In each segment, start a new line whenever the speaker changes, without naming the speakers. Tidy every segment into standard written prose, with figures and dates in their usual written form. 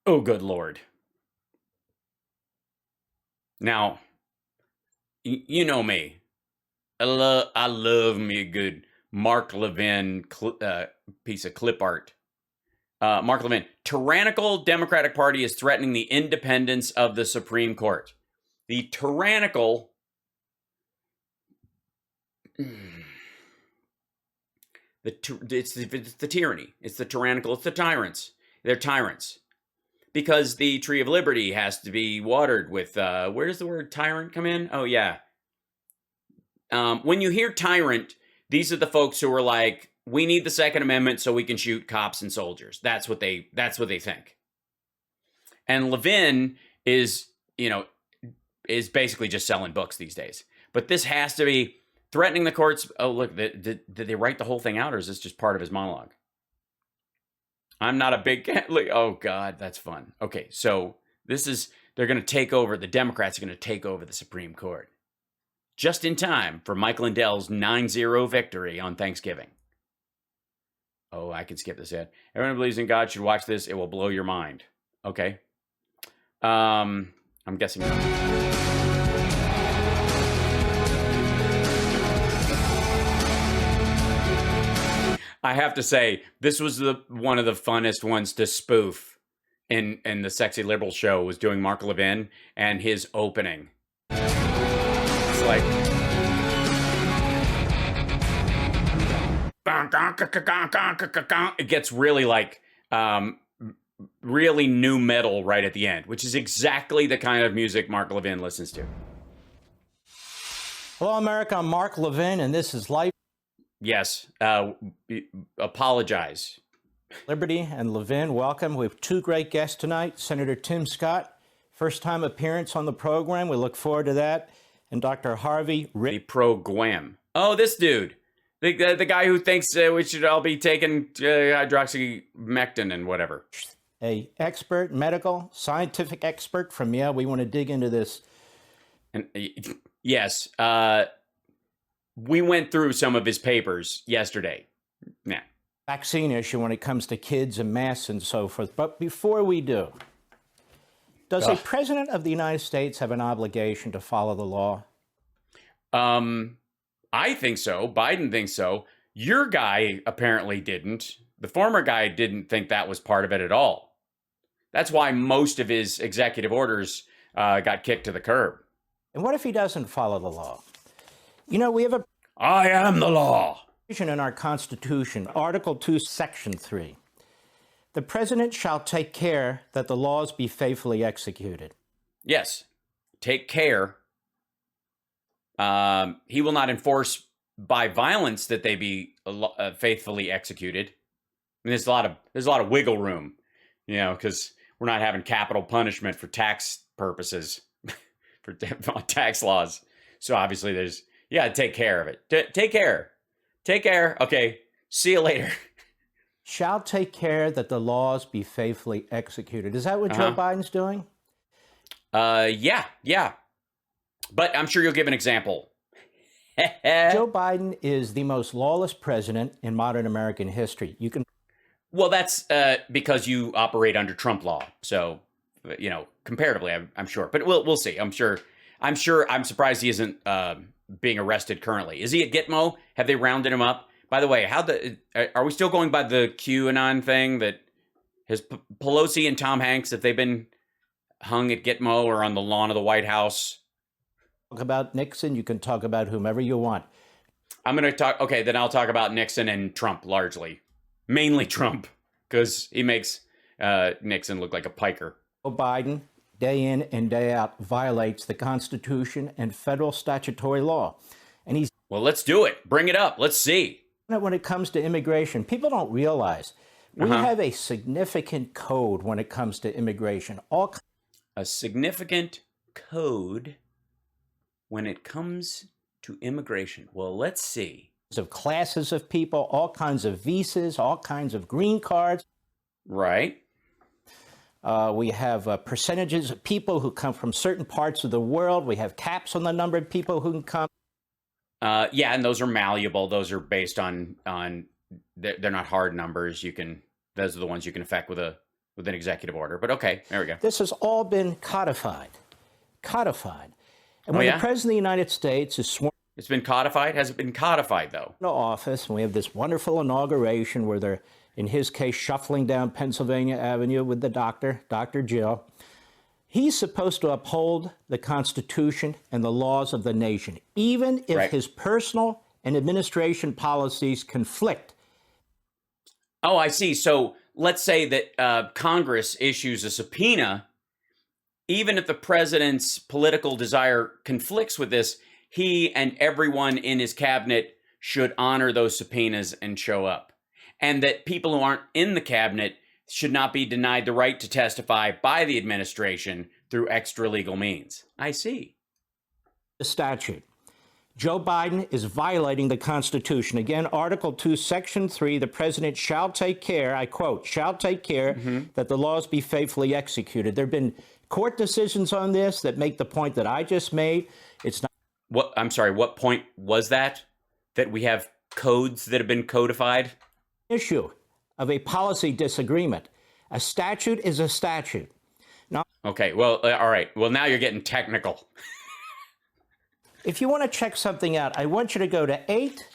Oh, good Lord. Now, you know me. I love me a good Mark Levin piece of clip art. Mark Levin, tyrannical Democratic Party is threatening the independence of the Supreme Court. The tyrannical. It's the tyranny. It's the tyrannical. It's the tyrants. They're tyrants. Because the tree of liberty has to be watered with, where does the word tyrant come in? Oh, yeah. When you hear tyrant, these are the folks who are like, we need the Second Amendment so we can shoot cops and soldiers. That's what they think. And Levin is basically just selling books these days. But this has to be threatening the courts. Oh, look, did they write the whole thing out, or is this just part of his monologue? I'm not a big Catholic. Oh, God, that's fun. Okay, so they're going to take over, the Democrats are going to take over the Supreme Court. Just in time for Mike Lindell's 9-0 victory on Thanksgiving. Oh, I can skip this ad. Everyone who believes in God should watch this. It will blow your mind. Okay. I'm guessing not. I have to say, this was one of the funnest ones to spoof in the Sexy Liberal show, was doing Mark Levin and his opening. It's like, it gets really like really new metal right at the end, which is exactly the kind of music Mark Levin listens to.
Hello, America. I'm Mark Levin, and this is Life.
Yes. Apologize.
Liberty and Levin, welcome. We have two great guests tonight. Senator Tim Scott, first time appearance on the program. We look forward to that. And Dr. Harvey
The pro-Guam. Oh, this dude. The guy who thinks we should all be taking hydroxymectin and whatever.
A expert, medical, scientific expert from, we want to dig into this.
And yes, we went through some of his papers yesterday. Yeah.
Vaccine issue when it comes to kids and masks and so forth. But before we do, does a president of the United States have an obligation to follow the law?
I think so. Biden thinks so. Your guy apparently didn't. The former guy didn't think that was part of it at all. That's why most of his executive orders got kicked to the curb.
And what if he doesn't follow the law? We have
I am the law.
In our Constitution, Article 2, Section 3. The president shall take care that the laws be faithfully executed.
Yes, take care. He will not enforce by violence that they be faithfully executed. I mean, there's a lot of wiggle room, because we're not having capital punishment for tax purposes, for tax laws. So obviously take care of it. Take care. Take care. Okay. See you later.
Shall take care that the laws be faithfully executed. Is that what Joe Biden's doing?
Yeah. But I'm sure you'll give an example.
Joe Biden is the most lawless president in modern American history.
Well, that's because you operate under Trump law. So, comparatively, I'm sure. But we'll see. I'm surprised he isn't being arrested currently. Is he at Gitmo? Have they rounded him up? By the way, are we still going by the QAnon thing that has Pelosi and Tom Hanks, have they been hung at Gitmo or on the lawn of the White House?
Talk about Nixon. You can talk about whomever you want.
I'm going to talk. Okay, then I'll talk about Nixon and Trump largely. Mainly Trump, because he makes Nixon look like a piker.
Joe Biden, day in and day out, violates the Constitution and federal statutory law. And he's...
Well, let's do it. Bring it up. Let's see.
When it comes to immigration, people don't realize we have a significant code when it comes to immigration.
A significant code when it comes to immigration. Well, let's see.
Of classes of people, all kinds of visas, all kinds of green cards.
Right.
We have percentages of people who come from certain parts of the world. We have caps on the number of people who can come.
Yeah, and those are malleable. Those are based on they're not hard numbers. Those are the ones you can affect with a with an executive order. But okay, there we go.
This has all been codified. Codified. And when the President of the United States is sworn
It's been codified? Has it been codified, though?
to office, and we have this wonderful inauguration where they're, in his case, shuffling down Pennsylvania Avenue with the doctor, Dr. Jill, he's supposed to uphold the Constitution and the laws of the nation, even if his personal and administration policies conflict.
Oh, I see. So let's say that Congress issues a subpoena. Even if the president's political desire conflicts with this, he and everyone in his cabinet should honor those subpoenas and show up. And that people who aren't in the cabinet should not be denied the right to testify by the administration through extra legal means. I see.
The statute. Joe Biden is violating the Constitution. Again, Article 2, Section 3, the president shall take care, I quote, shall take care that the laws be faithfully executed. There have been court decisions on this that make the point that I just made. It's not.
What? I'm sorry, what point was that? That we have codes that have been codified?
Issue of a policy disagreement. A statute is a statute. Now,
okay, well, all right. Well, now you're getting technical.
if you want to check something out, I want you to go to 8,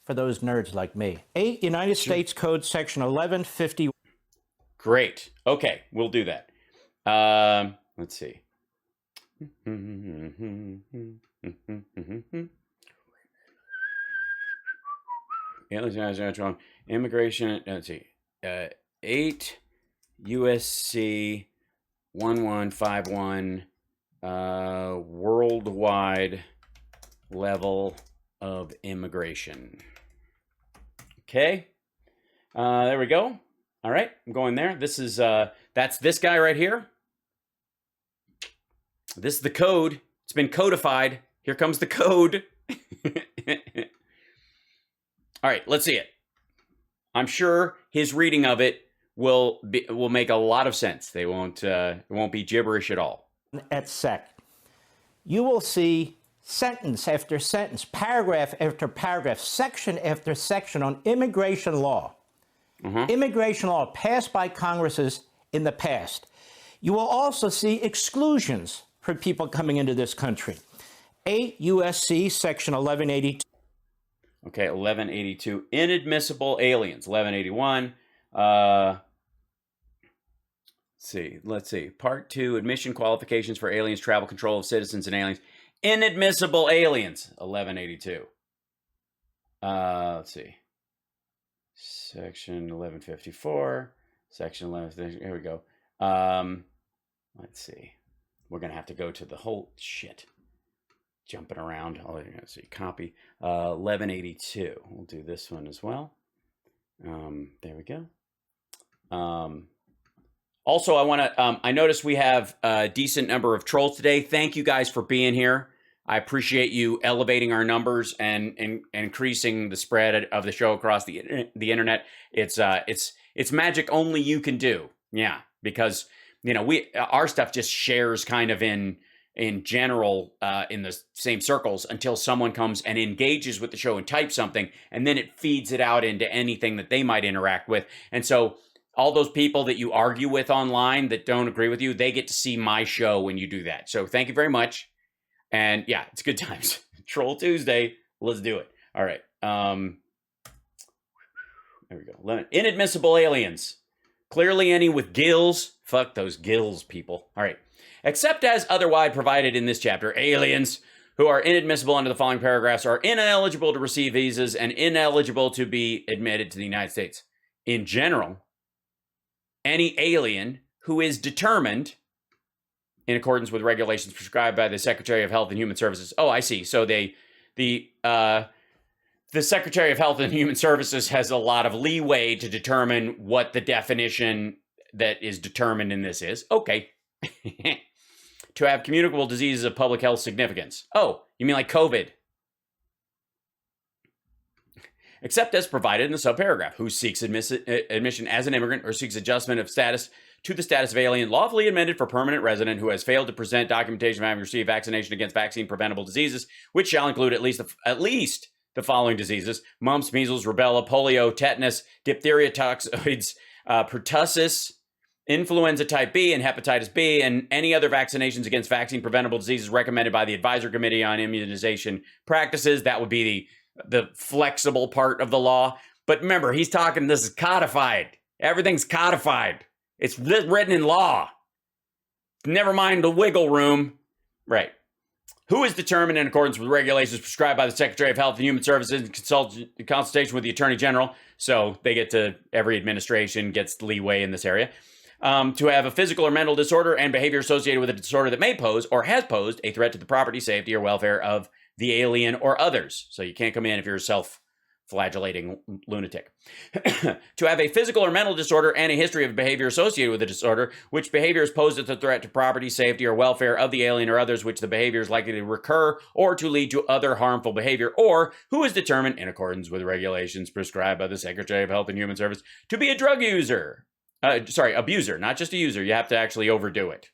for those nerds like me, 8 United States Code Section 1150.
Great. Okay, we'll do that. Let's see. Immigration, let's see. 8 USC 1151 worldwide level of immigration. Okay. There we go. All right, I'm going there. This is that's this guy right here. This is the code. It's been codified. Here comes the code. All right, let's see it. I'm sure his reading of it will make a lot of sense. It won't be gibberish at all.
At sec. You will see sentence after sentence, paragraph after paragraph, section after section on immigration law. Immigration law passed by Congresses in the past. You will also see exclusions for people coming into this country. 8 USC section 1182.
Okay, 1182. Inadmissible aliens. 1181. Let's see. Part 2, admission qualifications for aliens, travel control of citizens and aliens. Inadmissible aliens. 1182. Let's see. Section 1154. Section 11. Here we go. Let's see. We're going to have to go to the whole shit. Jumping around. Oh, you're going to see. Copy. 1182. We'll do this one as well. There we go. Also, I want to, I noticed we have a decent number of trolls today. Thank you guys for being here. I appreciate you elevating our numbers and increasing the spread of the show across the internet. It's magic only you can do. Yeah, because our stuff just shares kind of in general in the same circles until someone comes and engages with the show and types something, and then it feeds it out into anything that they might interact with. And so all those people that you argue with online that don't agree with you, they get to see my show when you do that. So thank you very much. And yeah, it's good times. Troll Tuesday. Let's do it. All right. There we go. Inadmissible aliens. Clearly any with gills. Fuck those gills, people. All right. Except as otherwise provided in this chapter, aliens who are inadmissible under the following paragraphs are ineligible to receive visas and ineligible to be admitted to the United States. In general, any alien who is determined in accordance with regulations prescribed by the Secretary of Health and Human Services. Oh, I see. So the Secretary of Health and Human Services has a lot of leeway to determine what the definition that is determined in this is. Okay. To have communicable diseases of public health significance. Oh, you mean like COVID? Except as provided in the subparagraph, who seeks admission as an immigrant or seeks adjustment of status to the status of alien lawfully admitted for permanent resident who has failed to present documentation of having received vaccination against vaccine-preventable diseases, which shall include at least the following diseases: mumps, measles, rubella, polio, tetanus, diphtheria, toxoids, pertussis, influenza type B and hepatitis B and any other vaccinations against vaccine preventable diseases recommended by the Advisory Committee on Immunization Practices. That would be the flexible part of the law. But remember, he's talking, this is codified. Everything's codified. It's written in law. Never mind the wiggle room. Right. Who is determined in accordance with regulations prescribed by the Secretary of Health and Human Services in consultation with the Attorney General. So they get to, every administration gets leeway in this area. To have a physical or mental disorder and behavior associated with a disorder that may pose or has posed a threat to the property, safety, or welfare of the alien or others. So you can't come in if you're a self-flagellating lunatic. To have a physical or mental disorder and a history of behavior associated with the disorder, which behavior is posed as a threat to property, safety, or welfare of the alien or others, which the behavior is likely to recur or to lead to other harmful behavior, or who is determined in accordance with regulations prescribed by the Secretary of Health and Human Services to be a drug user. Abuser, not just a user. You have to actually overdo it.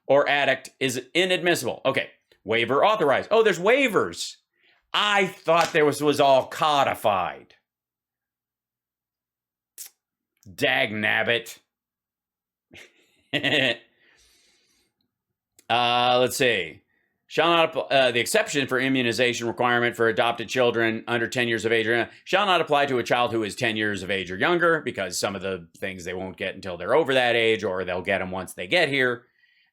Or addict is inadmissible. Okay, waiver authorized. Oh, there's waivers. I thought there was all codified. Dag nabbit. Let's see. Shall not the exception for immunization requirement for adopted children under 10 years of age shall not apply to a child who is 10 years of age or younger, because some of the things they won't get until they're over that age, or they'll get them once they get here.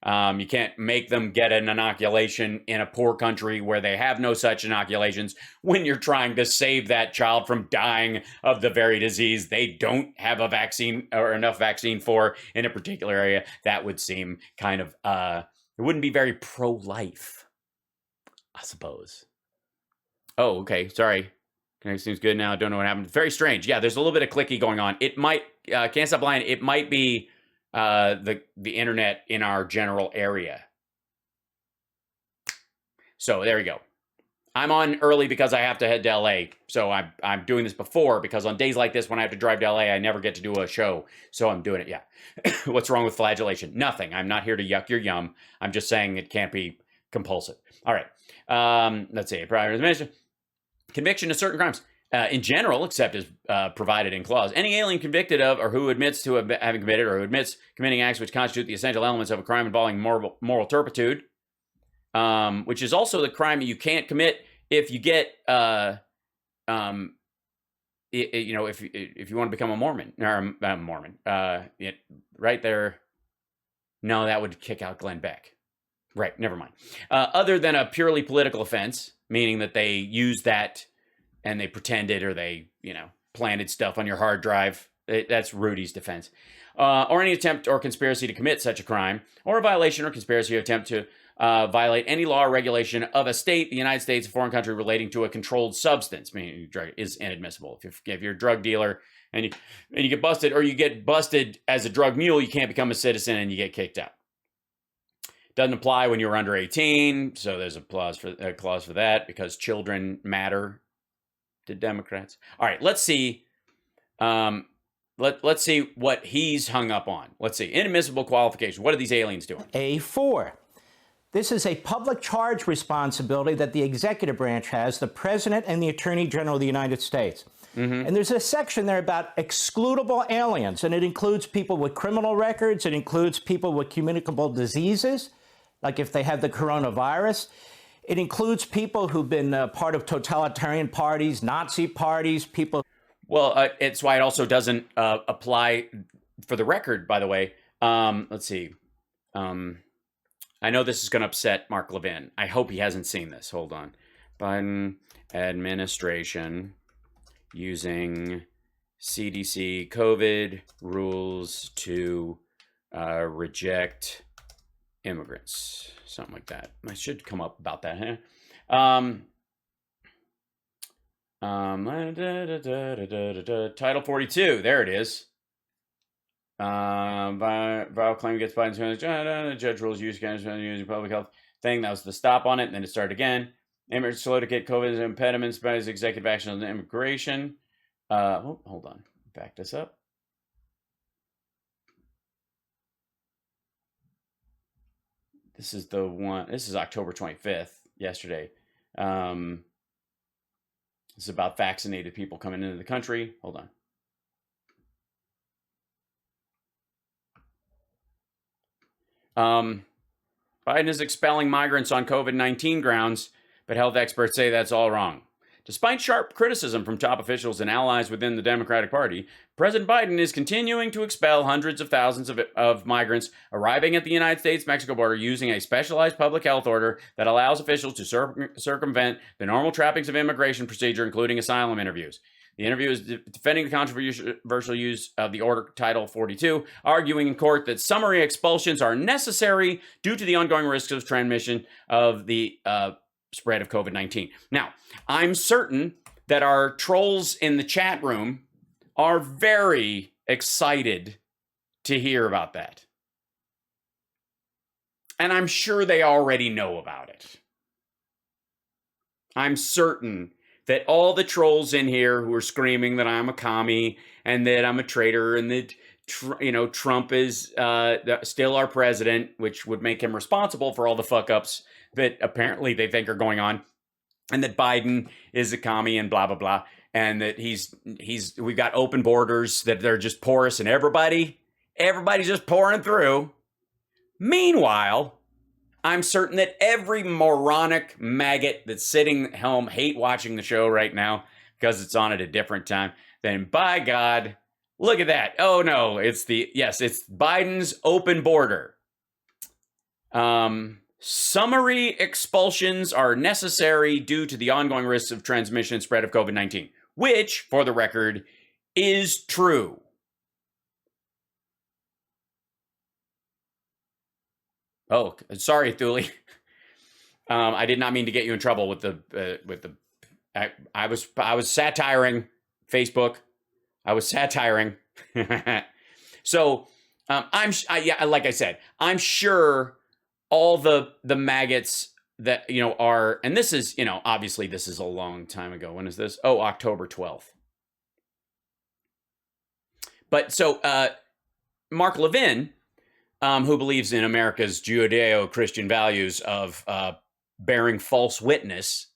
You can't make them get an inoculation in a poor country where they have no such inoculations when you're trying to save that child from dying of the very disease they don't have a vaccine or enough vaccine for in a particular area. That would seem kind of, it wouldn't be very pro-life, I suppose. Oh, okay. Sorry. Connection seems good now. Don't know what happened. Very strange. Yeah, there's a little bit of clicky going on. It might, can't stop lying. It might be the internet in our general area. So there we go. I'm on early because I have to head to LA. So I'm doing this before, because on days like this when I have to drive to LA, I never get to do a show. So I'm doing it. Yeah. What's wrong with flagellation? Nothing. I'm not here to yuck your yum. I'm just saying it can't be compulsive. All right. Let's see. Prior conviction of certain crimes. In general, except as provided in clause, any alien convicted of or who admits to having committed or who admits committing acts which constitute the essential elements of a crime involving moral turpitude, which is also the crime that you can't commit if you get, if you want to become a Mormon or right there. No, that would kick out Glenn Beck. Right, never mind. Other than a purely political offense, meaning that they used that and they pretended, or they, planted stuff on your hard drive. That's Rudy's defense. Or any attempt or conspiracy to commit such a crime, or a violation or conspiracy or attempt to violate any law or regulation of a state, the United States, a foreign country relating to a controlled substance, meaning drug is inadmissible. If you're a drug dealer and you get busted, or you get busted as a drug mule, you can't become a citizen and you get kicked out. Doesn't apply when you're under 18, so there's a clause for that, because children matter to Democrats. All right, let's see. Let's see what he's hung up on. Let's see. Inadmissible qualification. What are these aliens doing?
A4. This is a public charge responsibility that the executive branch has, the President and the Attorney General of the United States. Mm-hmm. And there's a section there about excludable aliens, and it includes people with criminal records. It includes people with communicable diseases, like if they have the coronavirus. It includes people who've been part of totalitarian parties, Nazi parties, people.
Well, it's why it also doesn't apply, for the record, by the way. Let's see. I know this is going to upset Mark Levin. I hope he hasn't seen this. Hold on. Biden administration using CDC COVID rules to reject immigrants. Something like that. I should come up about that, huh? Title 42. There it is. Viral claim gets Biden's judge rules use using public health thing. That was the stop on it, and then it started again. Immigrants slow to get COVID impediments by his executive action on immigration. Hold on. Back this up. This is the one. This is October 25th, yesterday. This is about vaccinated people coming into the country. Hold on. Biden is expelling migrants on COVID-19 grounds, but health experts say that's all wrong. Despite sharp criticism from top officials and allies within the Democratic Party, President Biden is continuing to expel hundreds of thousands of migrants arriving at the United States-Mexico border using a specialized public health order that allows officials to circumvent the normal trappings of immigration procedure, including asylum interviews. The interview is defending the controversial use of the Order Title 42, arguing in court that summary expulsions are necessary due to the ongoing risks of transmission of the spread of COVID-19. Now, I'm certain that our trolls in the chat room are very excited to hear about that. And I'm sure they already know about it. I'm certain that all the trolls in here who are screaming that I'm a commie and that I'm a traitor and that Trump is still our president, which would make him responsible for all the fuck-ups that apparently they think are going on, and that Biden is a commie and blah, blah, blah, and that we've got open borders, that they're just porous and everybody's just pouring through. Meanwhile, I'm certain that every moronic maggot that's sitting at home hate watching the show right now because it's on at a different time, then by God, look at that. Oh no, it's Biden's open border. Summary expulsions are necessary due to the ongoing risks of transmission and spread of COVID-19, which, for the record, is true. Oh, sorry, Thule. I did not mean to get you in trouble with the. I was satiring Facebook. I was satiring. So like I said, I'm sure all the maggots that are, and this is obviously this is a long time ago. When is this? Oh, October 12th. But so Mark Levin, who believes in America's Judeo-Christian values of bearing false witness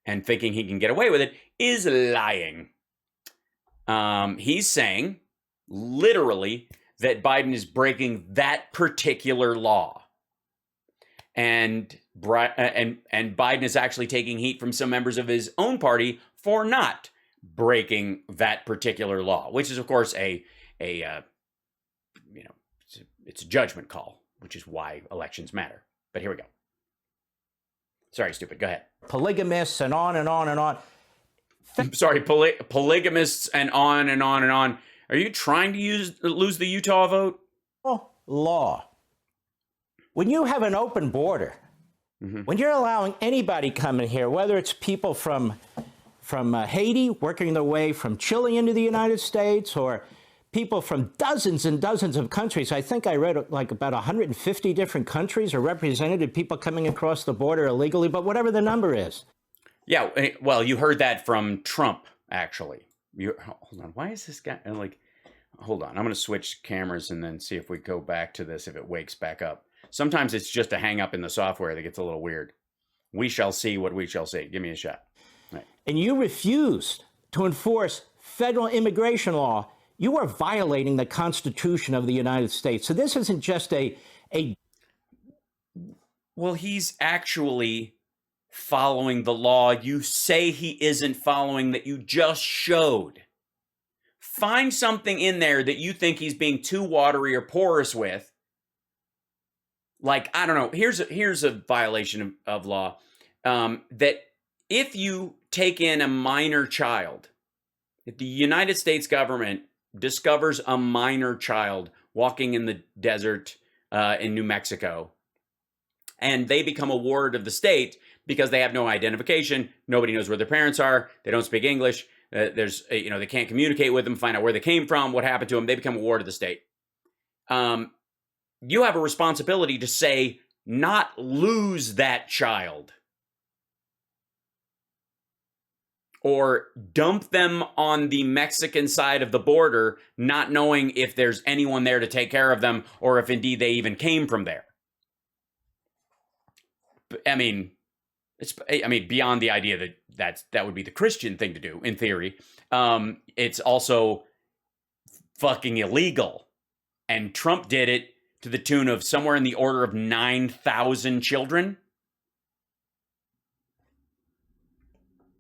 and thinking he can get away with it, is lying. He's saying, literally, that Biden is breaking that particular law. And Biden is actually taking heat from some members of his own party for not breaking that particular law, which is, of course, it's a judgment call, which is why elections matter. But here we go. Sorry, stupid. Go ahead.
Polygamists and on and on and on.
Sorry, polygamists and on and on and on. Are you trying to lose the Utah vote?
Law. When you have an open border, when you're allowing anybody coming here, whether it's people from Haiti working their way from Chile into the United States, or people from dozens and dozens of countries. I think I read like about 150 different countries are represented, people coming across the border illegally, but whatever the number is.
Yeah, well, you heard that from Trump, actually. Hold on, why is this guy, hold on, I'm going to switch cameras and then see if we go back to this, if it wakes back up. Sometimes it's just a hang up in the software that gets a little weird. We shall see what we shall see. Give me a shot. Right.
And you refused to enforce federal immigration law. You are violating the Constitution of the United States. So this isn't just a...
Well, he's actually following the law you say he isn't following that you just showed. Find something in there that you think he's being too watery or porous with. Like, I don't know, here's a violation of law, that if you take in a minor child, if the United States government discovers a minor child walking in the desert in New Mexico, and they become a ward of the state because they have no identification, nobody knows where their parents are, they don't speak English, they can't communicate with them, find out where they came from, what happened to them, they become a ward of the state. You have a responsibility to say, not lose that child. Or dump them on the Mexican side of the border, not knowing if there's anyone there to take care of them, or if indeed they even came from there. I mean, beyond the idea that would be the Christian thing to do, in theory, it's also fucking illegal. And Trump did it to the tune of somewhere in the order of 9,000 children.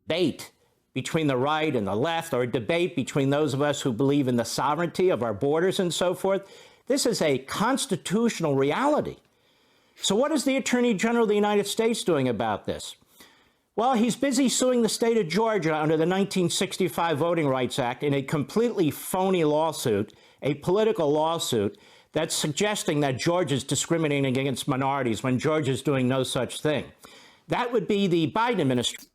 Debate between the right and the left, or a debate between those of us who believe in the sovereignty of our borders and so forth. This is a constitutional reality. So what is the Attorney General of the United States doing about this? Well, he's busy suing the state of Georgia under the 1965 Voting Rights Act in a completely phony lawsuit, a political lawsuit that's suggesting that Georgia's discriminating against minorities when Georgia's doing no such thing. That would be the Biden administration.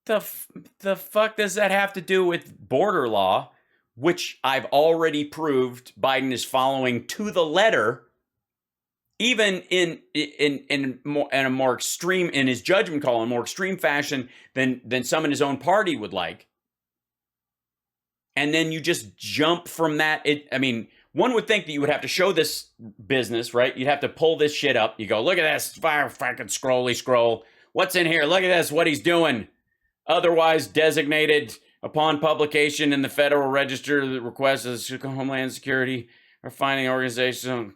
The fuck does that have to do with border law, which I've already proved Biden is following to the letter, even in a more extreme, in his judgment call, in a more extreme fashion than some in his own party would like. And then you just jump from that. I mean, one would think that you would have to show this business, right? You'd have to pull this shit up. You go, look at this, fire fucking scroll. What's in here? Look at this, what he's doing. Otherwise designated upon publication in the Federal Register that requests of Homeland Security or finding organization.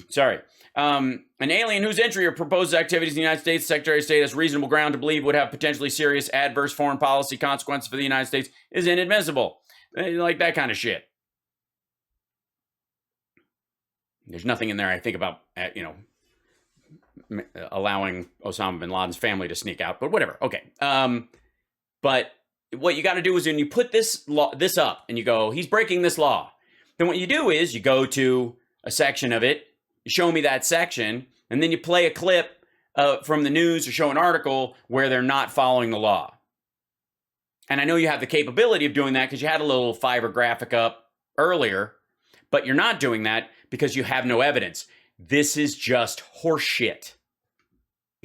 Sorry. An alien whose entry or proposed activities in the United States, Secretary of State has reasonable ground to believe would have potentially serious adverse foreign policy consequences for the United States is inadmissible. Like that kind of shit. There's nothing in there I think about, allowing Osama bin Laden's family to sneak out, but whatever. Okay. But what you got to do is when you put this up and you go, he's breaking this law, then what you do is you go to a section of it, you show me that section, and then you play a clip from the news or show an article where they're not following the law. And I know you have the capability of doing that because you had a little Fiverr graphic up earlier, but you're not doing that because you have no evidence. This is just horseshit.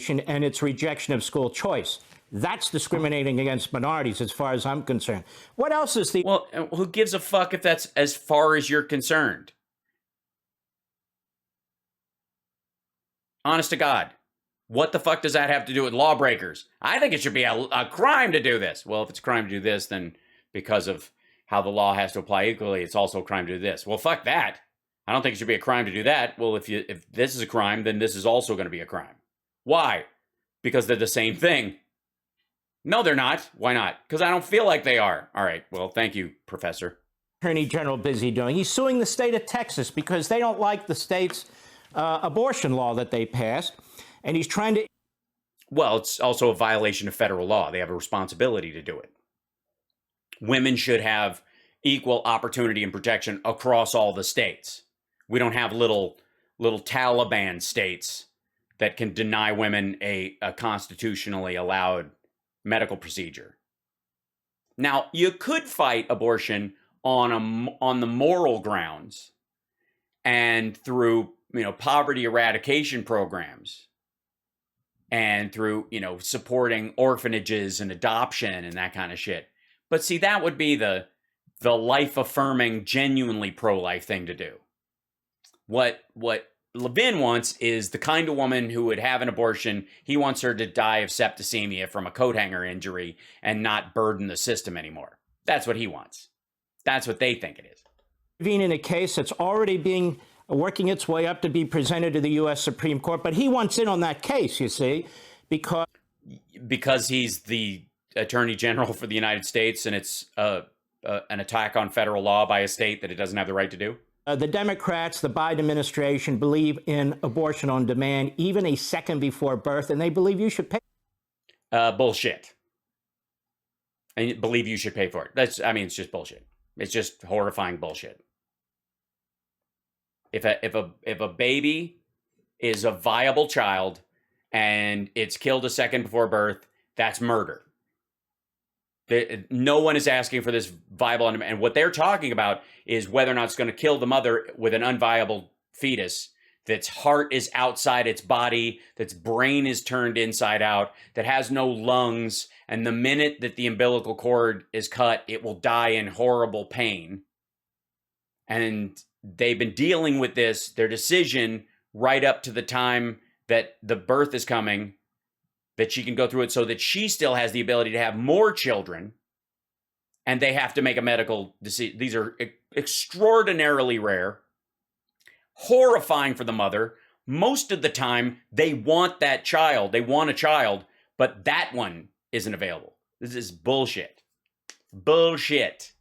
And its rejection of school choice. That's discriminating against minorities as far as I'm concerned. What else is the...
Well, who gives a fuck if that's as far as you're concerned? Honest to God. What the fuck does that have to do with lawbreakers? I think it should be a crime to do this. Well, if it's a crime to do this, then because of how the law has to apply equally, it's also a crime to do this. Well, fuck that. I don't think it should be a crime to do that. Well, if this is a crime, then this is also going to be a crime. Why? Because they're the same thing. No, they're not. Why not? Because I don't feel like they are. All right. Well, thank you, Professor.
Attorney General busy doing? He's suing the state of Texas because they don't like the state's abortion law that they passed. And he's trying to...
Well, it's also a violation of federal law. They have a responsibility to do it. Women should have equal opportunity and protection across all the states. We don't have little Taliban states that can deny women a constitutionally allowed medical procedure. Now, you could fight abortion on the moral grounds and through, poverty eradication programs and through, supporting orphanages and adoption and that kind of shit. But see, that would be the life-affirming, genuinely pro-life thing to do. What Levin wants is the kind of woman who would have an abortion. He wants her to die of septicemia from a coat hanger injury and not burden the system anymore. That's what he wants. That's what they think it is.
Intervene in a case that's already working its way up to be presented to the U.S. Supreme Court, but he wants in on that case, you see, because
he's the Attorney General for the United States, and it's an attack on federal law by a state that it doesn't have the right to do.
The Democrats, the Biden administration, believe in abortion on demand, even a second before birth, and they believe you should pay.
Bullshit. And believe you should pay for it. It's just bullshit. It's just horrifying bullshit. If a baby is a viable child and it's killed a second before birth, that's murder. No one is asking for this viable, and what they're talking about is whether or not it's going to kill the mother with an unviable fetus that's heart is outside its body, that's brain is turned inside out, that has no lungs, and the minute that the umbilical cord is cut, it will die in horrible pain. And they've been dealing with their decision right up to the time that the birth is coming, that she can go through it so that she still has the ability to have more children, and they have to make a medical decision. These are extraordinarily rare. horrifying for the mother. Most of the time, they want that child. They want a child, but that one isn't available. This is bullshit. Bullshit.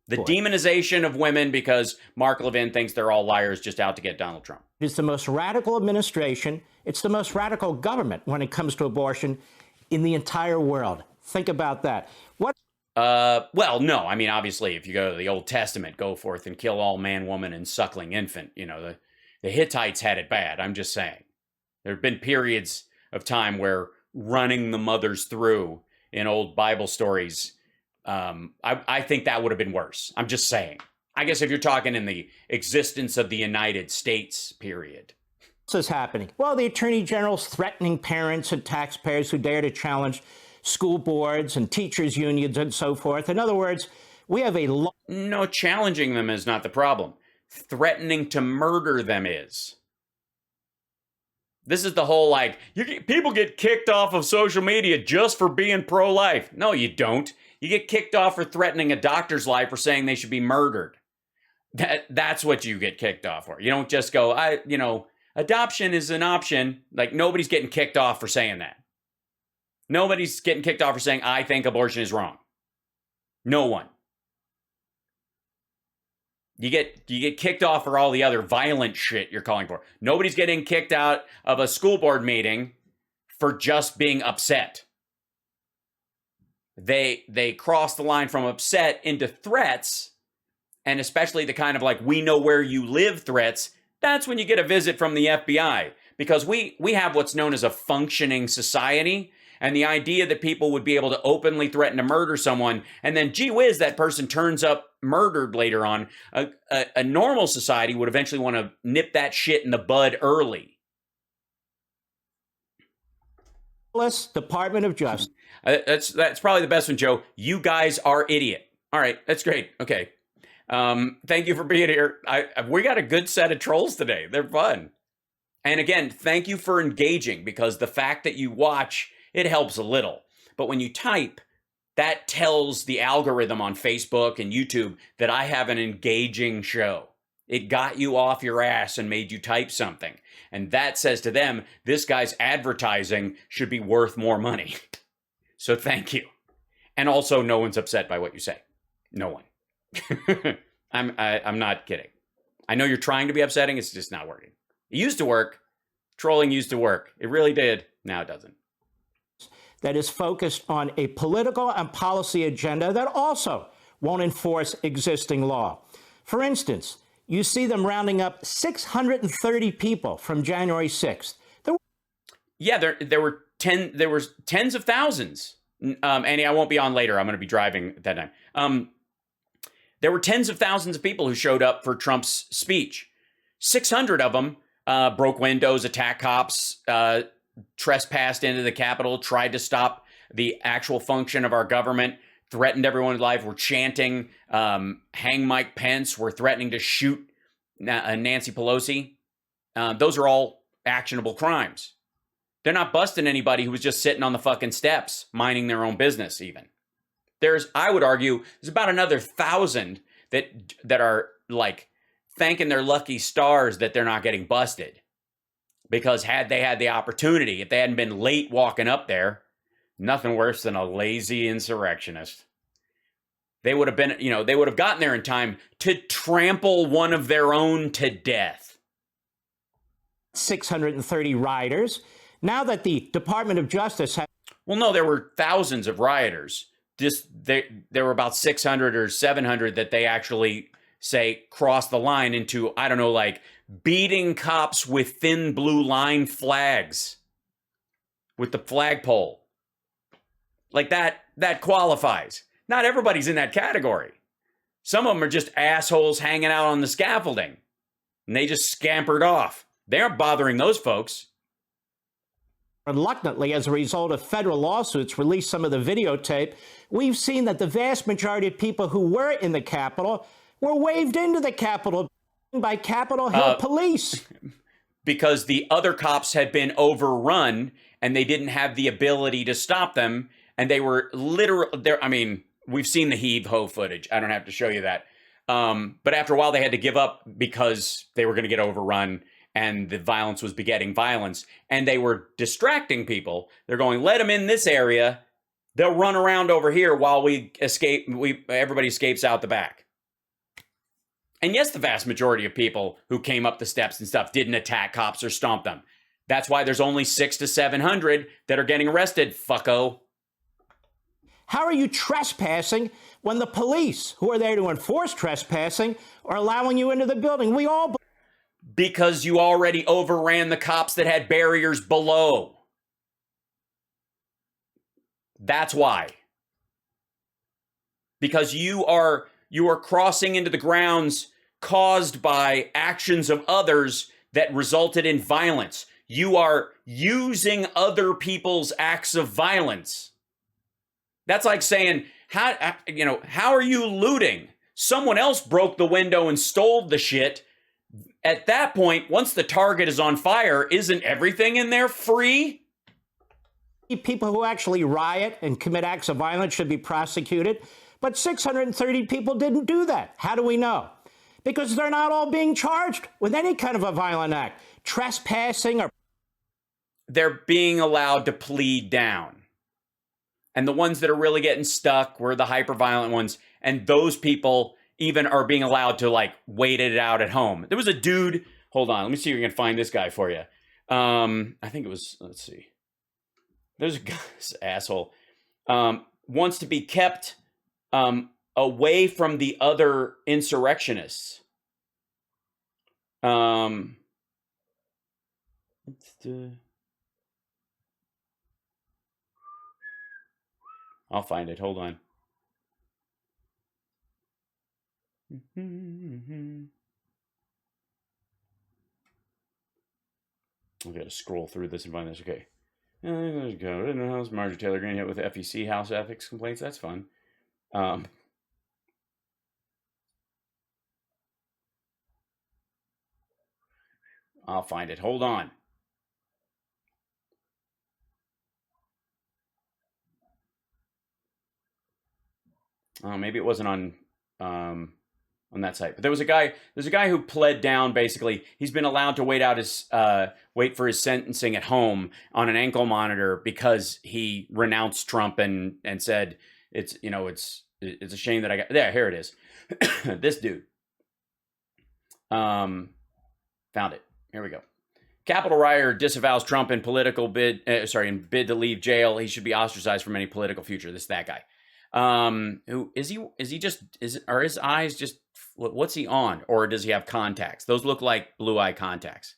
The demonization of women because Mark Levin thinks they're all liars just out to get Donald Trump.
It's the most radical administration. It's the most radical government when it comes to abortion in the entire world. Think about that. What?
Well, no. I mean, obviously, if you go to the Old Testament, go forth and kill all man, woman, and suckling infant. You know, the Hittites had it bad. I'm just saying. There have been periods of time where running the mothers through in old Bible stories, I think that would have been worse. I'm just saying. I guess if you're talking in the existence of the United States period.
What's happening? Well, the Attorney General's threatening parents and taxpayers who dare to challenge school boards and teachers' unions and so forth. In other words, we have a
No, challenging them is not the problem. Threatening to murder them is. This is the whole, like, people get kicked off of social media just for being pro-life. No, you don't. You get kicked off for threatening a doctor's life or saying they should be murdered. That's what you get kicked off for. You don't just go, adoption is an option. Like, nobody's getting kicked off for saying that. Nobody's getting kicked off for saying, I think abortion is wrong. No one. You get kicked off for all the other violent shit you're calling for. Nobody's getting kicked out of a school board meeting for just being upset. They cross the line from upset into threats, and especially the kind of like, we know where you live threats. That's when you get a visit from the FBI, because we have what's known as a functioning society. And the idea that people would be able to openly threaten to murder someone, and then, gee whiz, that person turns up murdered later on. A normal society would eventually want to nip that shit in the bud early.
Department of Justice.
That's probably the best one, Joe. You guys are idiot. All right, that's great. Okay. Thank you for being here. We got a good set of trolls today. They're fun. And again, thank you for engaging, because the fact that you watch, it helps a little. But when you type, that tells the algorithm on Facebook and YouTube that I have an engaging show. It got you off your ass and made you type something. And that says to them, this guy's advertising should be worth more money. So thank you. And also, no one's upset by what you say. No one. I'm not kidding. I know you're trying to be upsetting. It's just not working. It used to work. Trolling used to work. It really did. Now it doesn't.
That is focused on a political and policy agenda that also won't enforce existing law. For instance, you see them rounding up 630 people from January 6th.
There were tens of thousands. Annie, I won't be on later. I'm going to be driving at that time. There were tens of thousands of people who showed up for Trump's speech. 600 of them broke windows, attacked cops, trespassed into the Capitol, tried to stop the actual function of our government, threatened everyone's life, were chanting, hang Mike Pence, were threatening to shoot Nancy Pelosi. Those are all actionable crimes. They're not busting anybody who was just sitting on the fucking steps, minding their own business even. I would argue, there's about another 1,000 that are like thanking their lucky stars that they're not getting busted. Because had they had the opportunity, if they hadn't been late walking up there, nothing worse than a lazy insurrectionist. They would have been, they would have gotten there in time to trample one of their own to death.
630 rioters. Now that the Department of Justice has...
Well, no, there were thousands of rioters. There were about 600 or 700 that they actually say crossed the line into, I don't know, like beating cops with thin blue line flags with the flagpole. Like that qualifies. Not everybody's in that category. Some of them are just assholes hanging out on the scaffolding, and they just scampered off. They aren't bothering those folks.
Reluctantly, as a result of federal lawsuits, released some of the videotape. We've seen that the vast majority of people who were in the Capitol were waved into the Capitol by Capitol Hill police.
Because the other cops had been overrun and they didn't have the ability to stop them. And they were literally there. I mean, we've seen the heave-ho footage. I don't have to show you that. But after a while, they had to give up because they were going to get overrun and the violence was begetting violence. And they were distracting people. They're going, let them in this area. They'll run around over here while we escape. Everybody escapes out the back. And yes, the vast majority of people who came up the steps and stuff didn't attack cops or stomp them. That's why there's only 600 to 700 that are getting arrested, fucko.
How are you trespassing when the police, who are there to enforce trespassing, are allowing you into the building? We all...
Because you already overran the cops that had barriers below. That's why. Because you are crossing into the grounds caused by actions of others that resulted in violence. You are using other people's acts of violence. That's like saying, how are you looting? Someone else broke the window and stole the shit. At that point, once the target is on fire, isn't everything in there free?
People who actually riot and commit acts of violence should be prosecuted, but 630 people didn't do that. How do we know? Because they're not all being charged with any kind of a violent act. Trespassing or...
They're being allowed to plead down. And the ones that are really getting stuck were the hyper-violent ones. And those people even are being allowed to, like, wait it out at home. There was a dude... Hold on, let me see if we can find this guy for you. I think it was... Let's see. There's a guy, this asshole. Wants to be kept away from the other insurrectionists. I'll find it. Hold on. I've got to scroll through this and find this. Okay. There's go. In the house, Marjorie Taylor Greene hit with FEC house ethics complaints. That's fun. I'll find it. Hold on. Maybe it wasn't on that site, but there's a guy who pled down. Basically, he's been allowed to wait for his sentencing at home on an ankle monitor because he renounced Trump and said it's a shame that I got there. Here it is. This dude found it. Here we go. Capitol rioter disavows Trump in bid to leave jail. He should be ostracized from any political future. This is that guy. Who is he? Are his eyes just, what's he on? Or does he have contacts? Those look like blue eye contacts.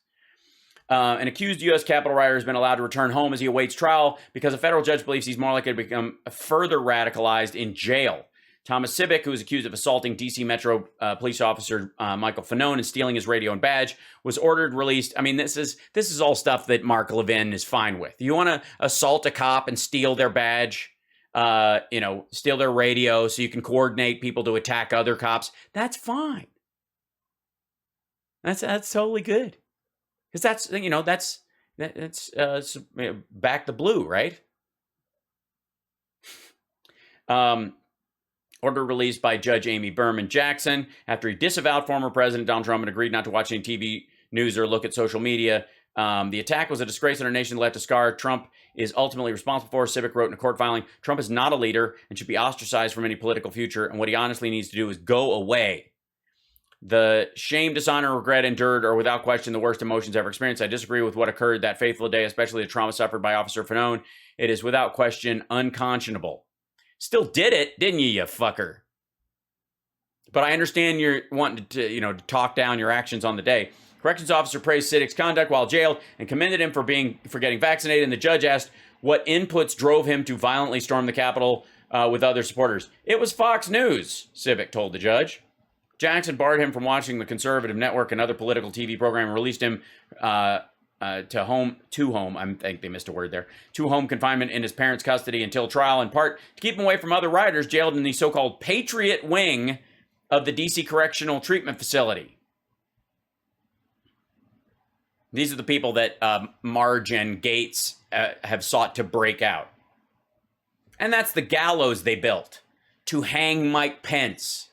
An accused U.S. Capitol rioter has been allowed to return home as he awaits trial because a federal judge believes he's more likely to become further radicalized in jail. Thomas Cibic, who is accused of assaulting D.C. Metro police officer Michael Fanone and stealing his radio and badge, was ordered released. I mean, this is all stuff that Mark Levin is fine with. You want to assault a cop and steal their badge? Steal their radio so you can coordinate people to attack other cops. That's fine. That's totally good. Because that's back the blue, right? Order released by Judge Amy Berman Jackson after he disavowed former President Donald Trump and agreed not to watch any TV news or look at social media. The attack was a disgrace in our nation that left a scar Trump is ultimately responsible for. Civic wrote in a court filing, Trump is not a leader and should be ostracized from any political future, and what he honestly needs to do is go away. The shame, dishonor, and regret endured are without question the worst emotions ever experienced. I disagree with what occurred that fateful day, especially the trauma suffered by Officer Fanone. It is without question unconscionable. Still did it, didn't you fucker? But I understand you're wanting to talk down your actions on the day. Corrections officer praised Siddiq's conduct while jailed and commended him for getting vaccinated. And the judge asked what inputs drove him to violently storm the Capitol with other supporters. It was Fox News, Civic told the judge. Jackson barred him from watching the conservative network and other political TV program and released him to home. I think they missed a word there. To home confinement in his parents' custody until trial, in part to keep him away from other rioters jailed in the so-called Patriot Wing of the D.C. Correctional Treatment Facility. These are the people that Marge and Gates have sought to break out. And that's the gallows they built to hang Mike Pence.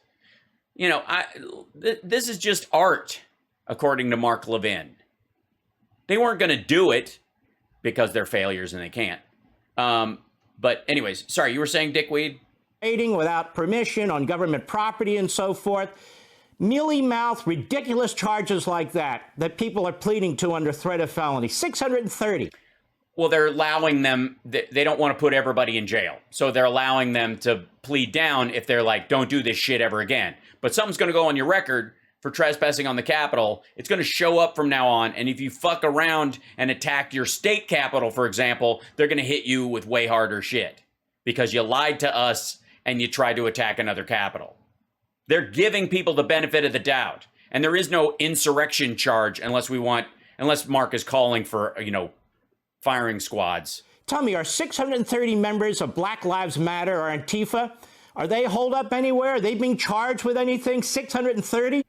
this is just art, according to Mark Levin. They weren't going to do it because they're failures and they can't. But anyways, sorry, you were saying dickweed?
Without permission on government property and so forth. Mealy-mouthed, ridiculous charges like that people are pleading to under threat of felony. 630.
Well, they're allowing them, they don't want to put everybody in jail. So they're allowing them to plead down if they're like, don't do this shit ever again. But something's going to go on your record for trespassing on the Capitol. It's going to show up from now on. And if you fuck around and attack your state capitol, for example, they're going to hit you with way harder shit because you lied to us and you tried to attack another capital. They're giving people the benefit of the doubt. And there is no insurrection charge unless Mark is calling for, firing squads.
Tell me, are 630 members of Black Lives Matter or Antifa, are they holed up anywhere? Are they being charged with anything? 630?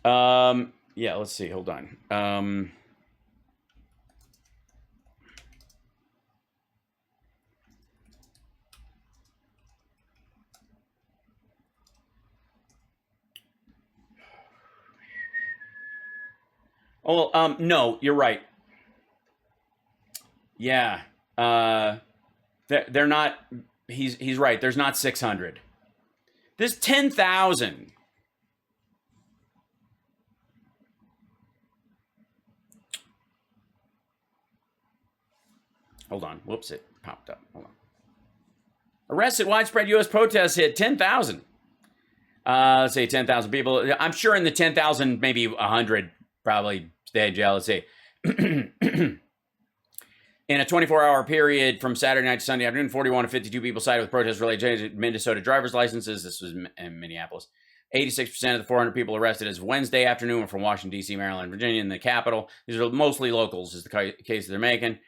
Yeah, let's see. Hold on. No, you're right. Yeah. They're not, he's right. There's not 600. There's 10,000. Hold on. Whoops, it popped up. Hold on. Arrests at widespread U.S. protests hit 10,000. Let's say 10,000 people. I'm sure in the 10,000, maybe 100 probably stay in jail. Let's see. In a 24-hour period from Saturday night to Sunday afternoon, 41 of 52 people cited with protests related to Minnesota driver's licenses. This was in Minneapolis. 86% of the 400 people arrested as of Wednesday afternoon were from Washington, D.C., Maryland, Virginia, and the Capitol. These are mostly locals, is the case they're making.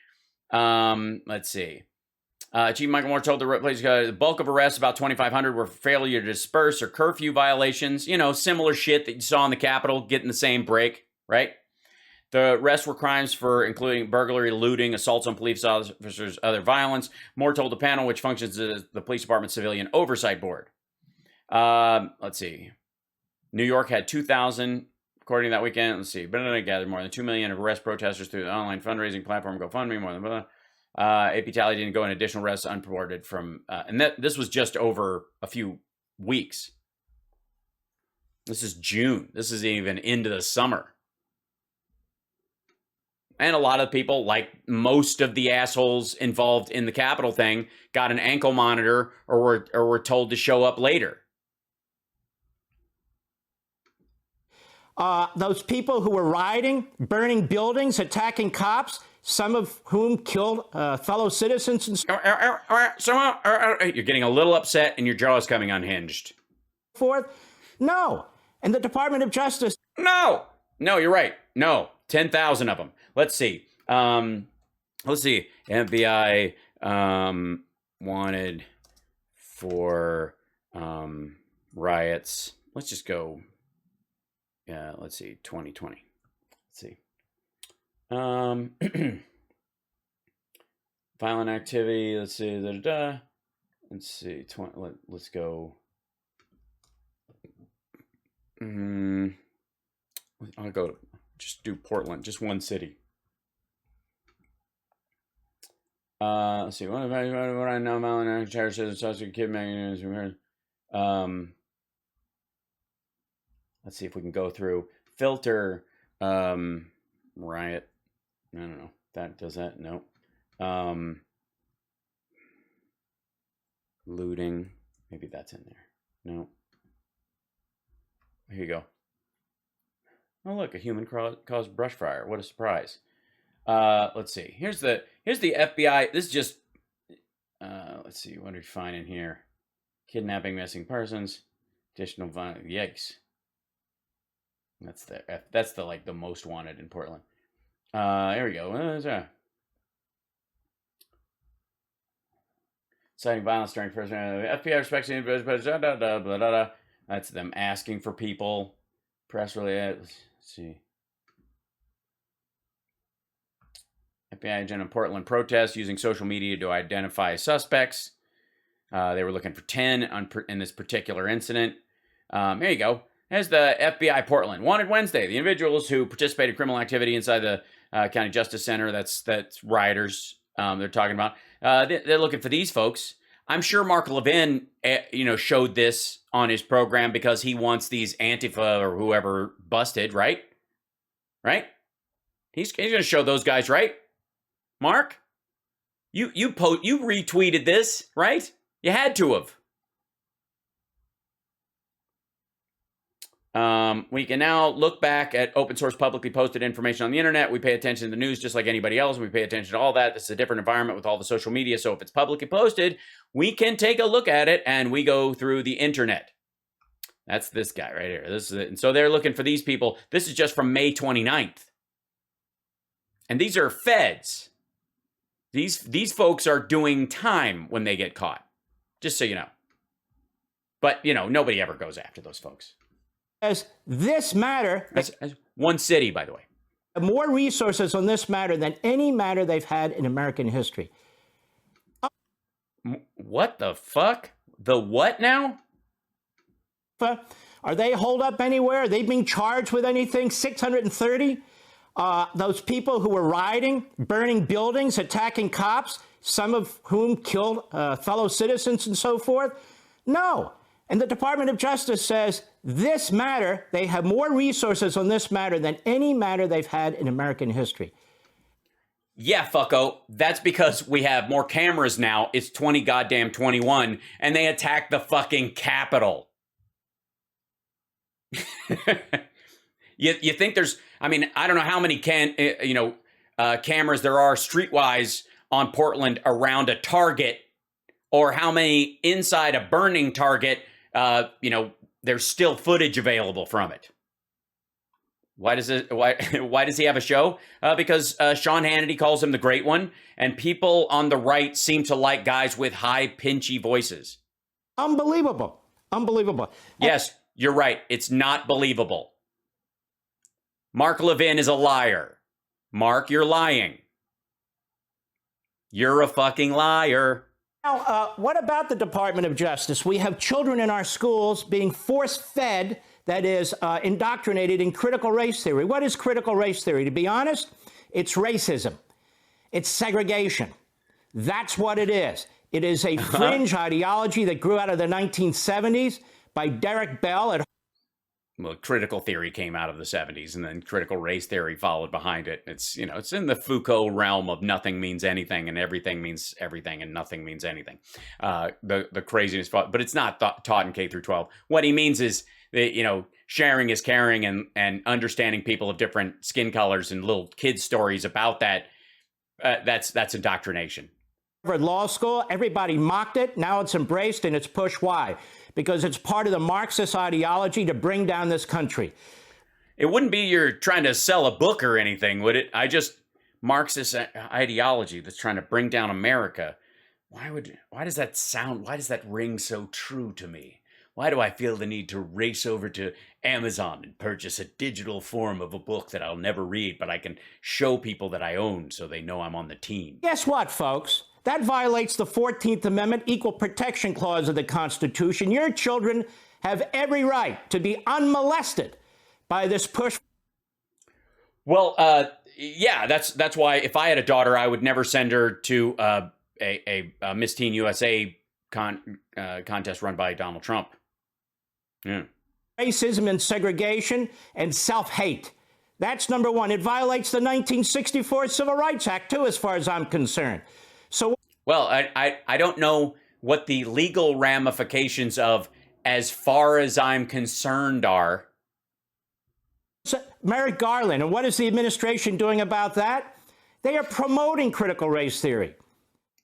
Let's see. Chief Michael Moore told the bulk of arrests, about 2,500, were failure to disperse or curfew violations. Similar shit that you saw in the Capitol, getting the same break, right? The rest were crimes for including burglary, looting, assaults on police officers, other violence. Moore told the panel, which functions as the police department civilian oversight board. Let's see. New York had 2,000, according to that weekend. Let's see. But I gathered more than 2 million of arrest protesters through the online fundraising platform GoFundMe. More than AP tally didn't go in additional arrests unreported from, and this was just over a few weeks. This is June. This is even into the summer. And a lot of people, like most of the assholes involved in the Capitol thing, got an ankle monitor or were told to show up later.
Those people who were rioting, burning buildings, attacking cops, some of whom killed fellow citizens and
You're getting a little upset and your jaw is coming unhinged.
Forth? No. And the Department of Justice?
No, you're right. No, 10,000 of them. Let's see. FBI wanted for riots. Let's just go. Yeah, let's see. 2020. Let's see. Violent activity. Let's see. Let's see. Let's go. I'll go. Just do Portland. Just one city. Let's see. What I know? Violent terrorist suspect kidnapping. Let's see if we can go through filter. Riot. I don't know. That does that? No. Looting. Maybe that's in there. No. Here you go. Oh, look, a human caused brush fire. What a surprise. Let's see. Here's the FBI. This is just, let's see. What did we find in here? Kidnapping, missing persons, additional violence. Yikes. That's the most wanted in Portland. There we go. Citing violence during first FBI respects the that's them asking for people. Press release. Let's see. FBI agent in Portland protests using social media to identify suspects. They were looking for 10 in this particular incident. There you go. There's the FBI Portland. Wanted Wednesday. The individuals who participated in criminal activity inside the County Justice Center. That's rioters they're talking about. They're looking for these folks. I'm sure Mark Levin, showed this on his program because he wants these Antifa or whoever busted, right? Right? He's going to show those guys, right? Mark? You retweeted this, right? You had to have. We can now look back at open source publicly posted information on the internet. We pay attention to the news just like anybody else. We pay attention to all that. This is a different environment with all the social media. So if it's publicly posted, we can take a look at it and we go through the internet. That's this guy right here. This is it. And so they're looking for these people. This is just from May 29th. And these are feds. These folks are doing time when they get caught. Just so you know. But, nobody ever goes after those folks.
As this matter,
as one city, by the way,
more resources on this matter than any matter they've had in American history.
What the fuck? The what now?
Are they holed up anywhere? Are they being charged with anything? 630? Those people who were rioting, burning buildings, attacking cops, some of whom killed fellow citizens and so forth? No. And the Department of Justice says this matter, they have more resources on this matter than any matter they've had in American history.
Yeah, fucko. That's because we have more cameras now. It's 2021, and they attacked the fucking Capitol. You think there's, I don't know how many cameras there are streetwise on Portland around a Target, or how many inside a burning Target. There's still footage available from it. Why does he have a show? Because Sean Hannity calls him the Great One, and people on the right seem to like guys with high, pinchy voices.
Unbelievable. Unbelievable.
Yes, you're right. It's not believable. Mark Levin is a liar. Mark, you're lying. You're a fucking liar.
Now, what about the Department of Justice? We have children in our schools being force-fed, that is, indoctrinated in critical race theory. What is critical race theory? To be honest, it's racism. It's segregation. That's what it is. It is a fringe ideology that grew out of the 1970s by Derek Bell at
Well, critical theory came out of the 70s, and then critical race theory followed behind it. It's, it's in the Foucault realm of nothing means anything and everything means everything and nothing means anything. The craziness, but it's not taught in K through 12. What he means is that, sharing is caring, and understanding people of different skin colors and little kids' stories about that. That's indoctrination.
Harvard Law School, everybody mocked it. Now it's embraced and it's pushed. Why? Because it's part of the Marxist ideology to bring down this country.
It wouldn't be you're trying to sell a book or anything, would it? Marxist ideology that's trying to bring down America. Why does that ring so true to me? Why do I feel the need to race over to Amazon and purchase a digital form of a book that I'll never read, but I can show people that I own so they know I'm on the team?
Guess what, folks? That violates the 14th Amendment Equal Protection Clause of the Constitution. Your children have every right to be unmolested by this push.
Well, yeah, that's why if I had a daughter, I would never send her to a Miss Teen USA contest run by Donald Trump. Yeah.
Racism and segregation and self-hate. That's number one. It violates the 1964 Civil Rights Act, too, as far as I'm concerned. So,
well, I don't know what the legal ramifications of "as far as I'm concerned" are.
Merrick Garland, and what is the administration doing about that? They are promoting critical race theory.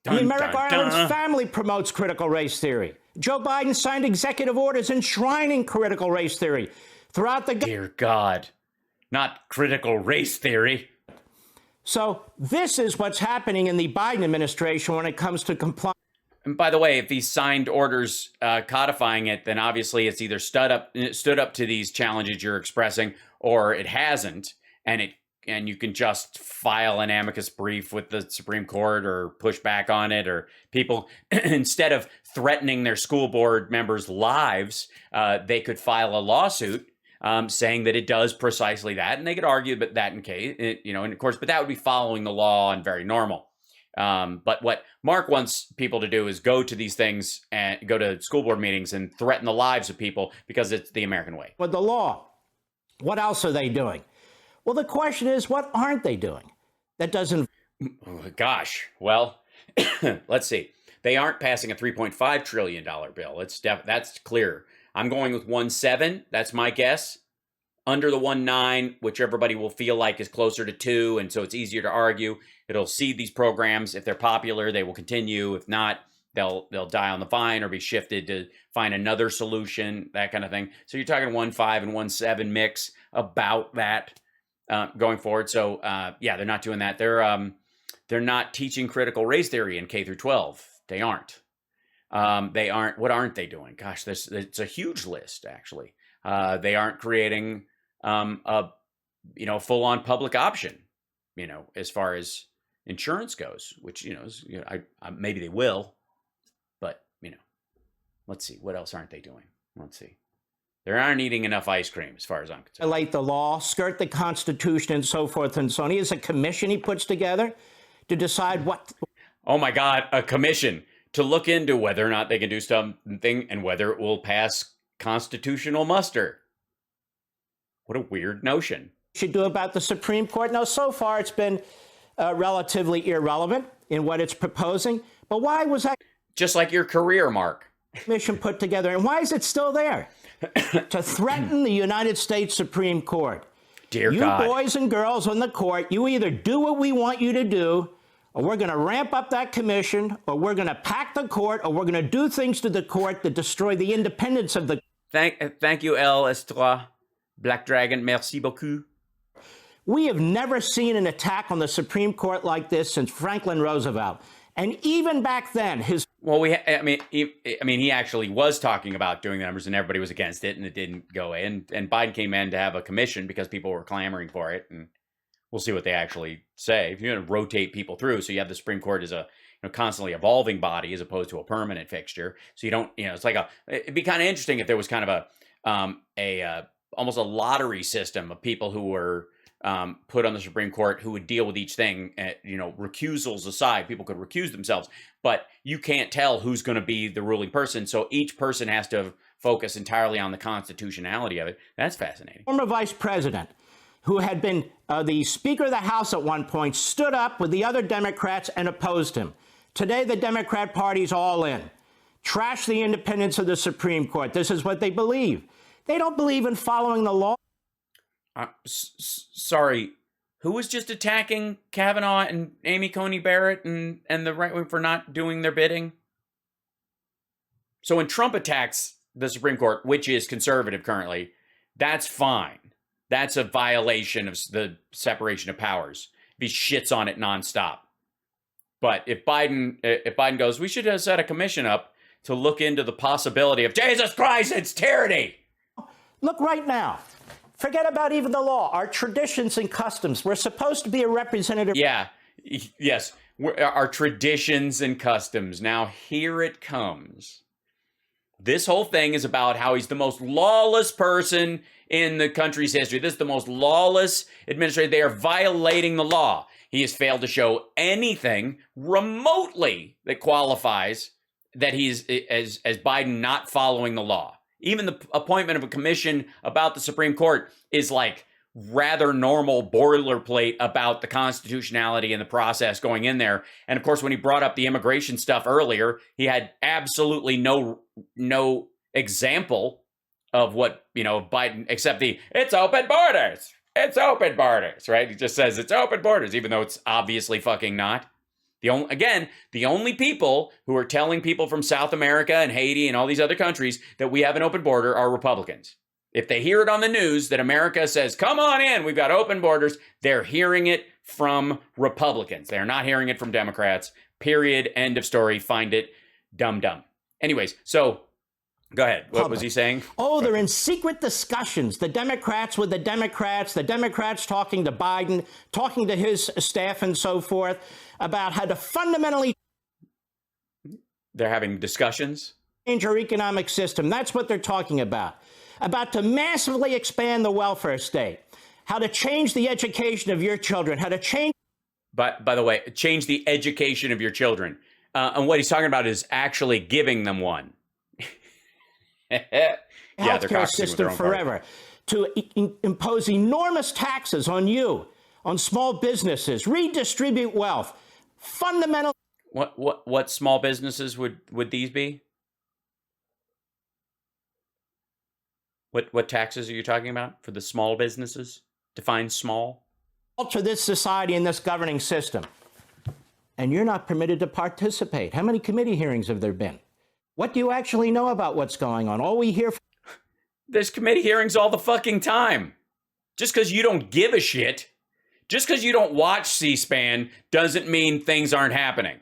Merrick Garland's family promotes critical race theory. Joe Biden signed executive orders enshrining critical race theory throughout the...
Dear God, not critical race theory.
So this is what's happening in the Biden administration when it comes to compliance.
And by the way, if he signed orders codifying it, then obviously it's either stood up to these challenges you're expressing, or it hasn't, and it you can just file an amicus brief with the Supreme Court or push back on it, or people, instead of threatening their school board members' lives, they could file a lawsuit saying that it does precisely that, and they could argue that in case, and of course, but that would be following the law and very normal. But what Mark wants people to do is go to these things and go to school board meetings and threaten the lives of people because it's the American way.
With the law, what else are they doing? Well, the question is, what aren't they doing? That doesn't...
Gosh, well, let's see. They aren't passing a $3.5 trillion bill. That's clear. I'm going with 1.7. That's my guess. Under the 1.9, which everybody will feel like is closer to 2, and so it's easier to argue. It'll seed these programs. If they're popular, they will continue. If not, they'll die on the vine or be shifted to find another solution, that kind of thing. So you're talking 1.5 and 1.7 mix about that. Going forward. So yeah, they're not doing that. They're not teaching critical race theory in K through 12. They aren't. They aren't. What aren't they doing? Gosh, it's a huge list, actually. They aren't creating a full-on public option, as far as insurance goes, which maybe they will, but let's see, what else aren't they doing? Let's see. They aren't eating enough ice cream, as far as I'm concerned.
Violate the law, skirt the Constitution, and so forth and so on. He has a commission he puts together to decide what...
Oh, my God, a commission to look into whether or not they can do something and whether it will pass constitutional muster. What a weird notion.
Should do about the Supreme Court. Now, so far, it's been relatively irrelevant in what it's proposing. But why was that...
Just like your career, Mark.
...commission put together, and why is it still there? To threaten the United States Supreme Court.
Dear God.
You boys and girls on the court, you either do what we want you to do, or we're going to ramp up that commission, or we're going to pack the court, or we're going to do things to the court that destroy the independence of the...
Thank you, L. Estra. Black Dragon, merci beaucoup.
We have never seen an attack on the Supreme Court like this since Franklin Roosevelt. And even back then, his...
Well, he actually was talking about doing the numbers, and everybody was against it, and it didn't go in. And Biden came in to have a commission because people were clamoring for it, and we'll see what they actually say. If you're going to rotate people through, so you have the Supreme Court as a constantly evolving body as opposed to a permanent fixture. So you don't, it's like it'd be kind of interesting if there was kind of almost a lottery system of people who were put on the Supreme Court who would deal with each thing, recusals aside, people could recuse themselves, but you can't tell who's going to be the ruling person. So each person has to focus entirely on the constitutionality of it. That's fascinating.
Former vice president, who had been the Speaker of the House at one point, stood up with the other Democrats and opposed him. Today, the Democrat Party's all in. Trash the independence of the Supreme Court. This is what they believe. They don't believe in following the law.
Sorry, who was just attacking Kavanaugh and Amy Coney Barrett and the right wing for not doing their bidding? So when Trump attacks the Supreme Court, which is conservative currently, that's fine. That's a violation of the separation of powers. If he shits on it nonstop. But if Biden goes, we should set a commission up to look into the possibility of, Jesus Christ, it's tyranny.
Look right now. Forget about even the law. Our traditions and customs. We're supposed to be a representative.
Yeah. Yes. Our traditions and customs. Now, here it comes. This whole thing is about how he's the most lawless person in the country's history. This is the most lawless administrator. They are violating the law. He has failed to show anything remotely that qualifies that he's, as Biden, not following the law. Even the appointment of a commission about the Supreme Court is like rather normal boilerplate about the constitutionality and the process going in there. And of course, when he brought up the immigration stuff earlier, he had absolutely no example of what, Biden, except it's open borders. It's open borders, right? He just says it's open borders, even though it's obviously fucking not. The only people who are telling people from South America and Haiti and all these other countries that we have an open border are Republicans. If they hear it on the news that America says, come on in, we've got open borders, they're hearing it from Republicans. They're not hearing it from Democrats. Period. End of story. Find it. Dumb. Anyways, so Go ahead. What was he saying?
Oh, they're in secret discussions. The Democrats with the Democrats talking to Biden, talking to his staff and so forth about how to fundamentally
They're having discussions.
Change our economic system. That's what they're talking about. About to massively expand the welfare state. How to change the education of your children. How to change.
By the way, change the education of your children. And what he's talking about is actually giving them one.
Healthcare system forever, to impose enormous taxes on you, on small businesses, redistribute wealth, fundamental.
What small businesses would these be? What taxes are you talking about for the small businesses? Define small.
Alter this society and this governing system, and you're not permitted to participate. How many committee hearings have there been? What do you actually know about what's going on? All we hear.
There's committee hearings all the fucking time. Just because you don't give a shit, just because you don't watch C-SPAN doesn't mean things aren't happening.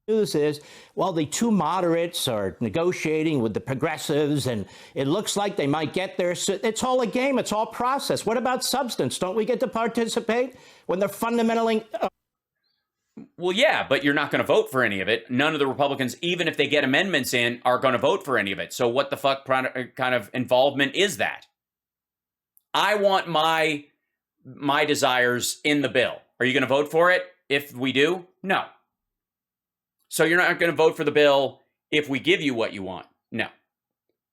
News is, well, the two moderates are negotiating with the progressives, and it looks like they might get there. So it's all a game. It's all process. What about substance? Don't we get to participate when they're fundamentally...
Well, yeah, but you're not going to vote for any of it. None of the Republicans, even if they get amendments in, are going to vote for any of it. So what the fuck kind of involvement is that? I want my desires in the bill. Are you going to vote for it if we do? No. So you're not going to vote for the bill if we give you what you want? No.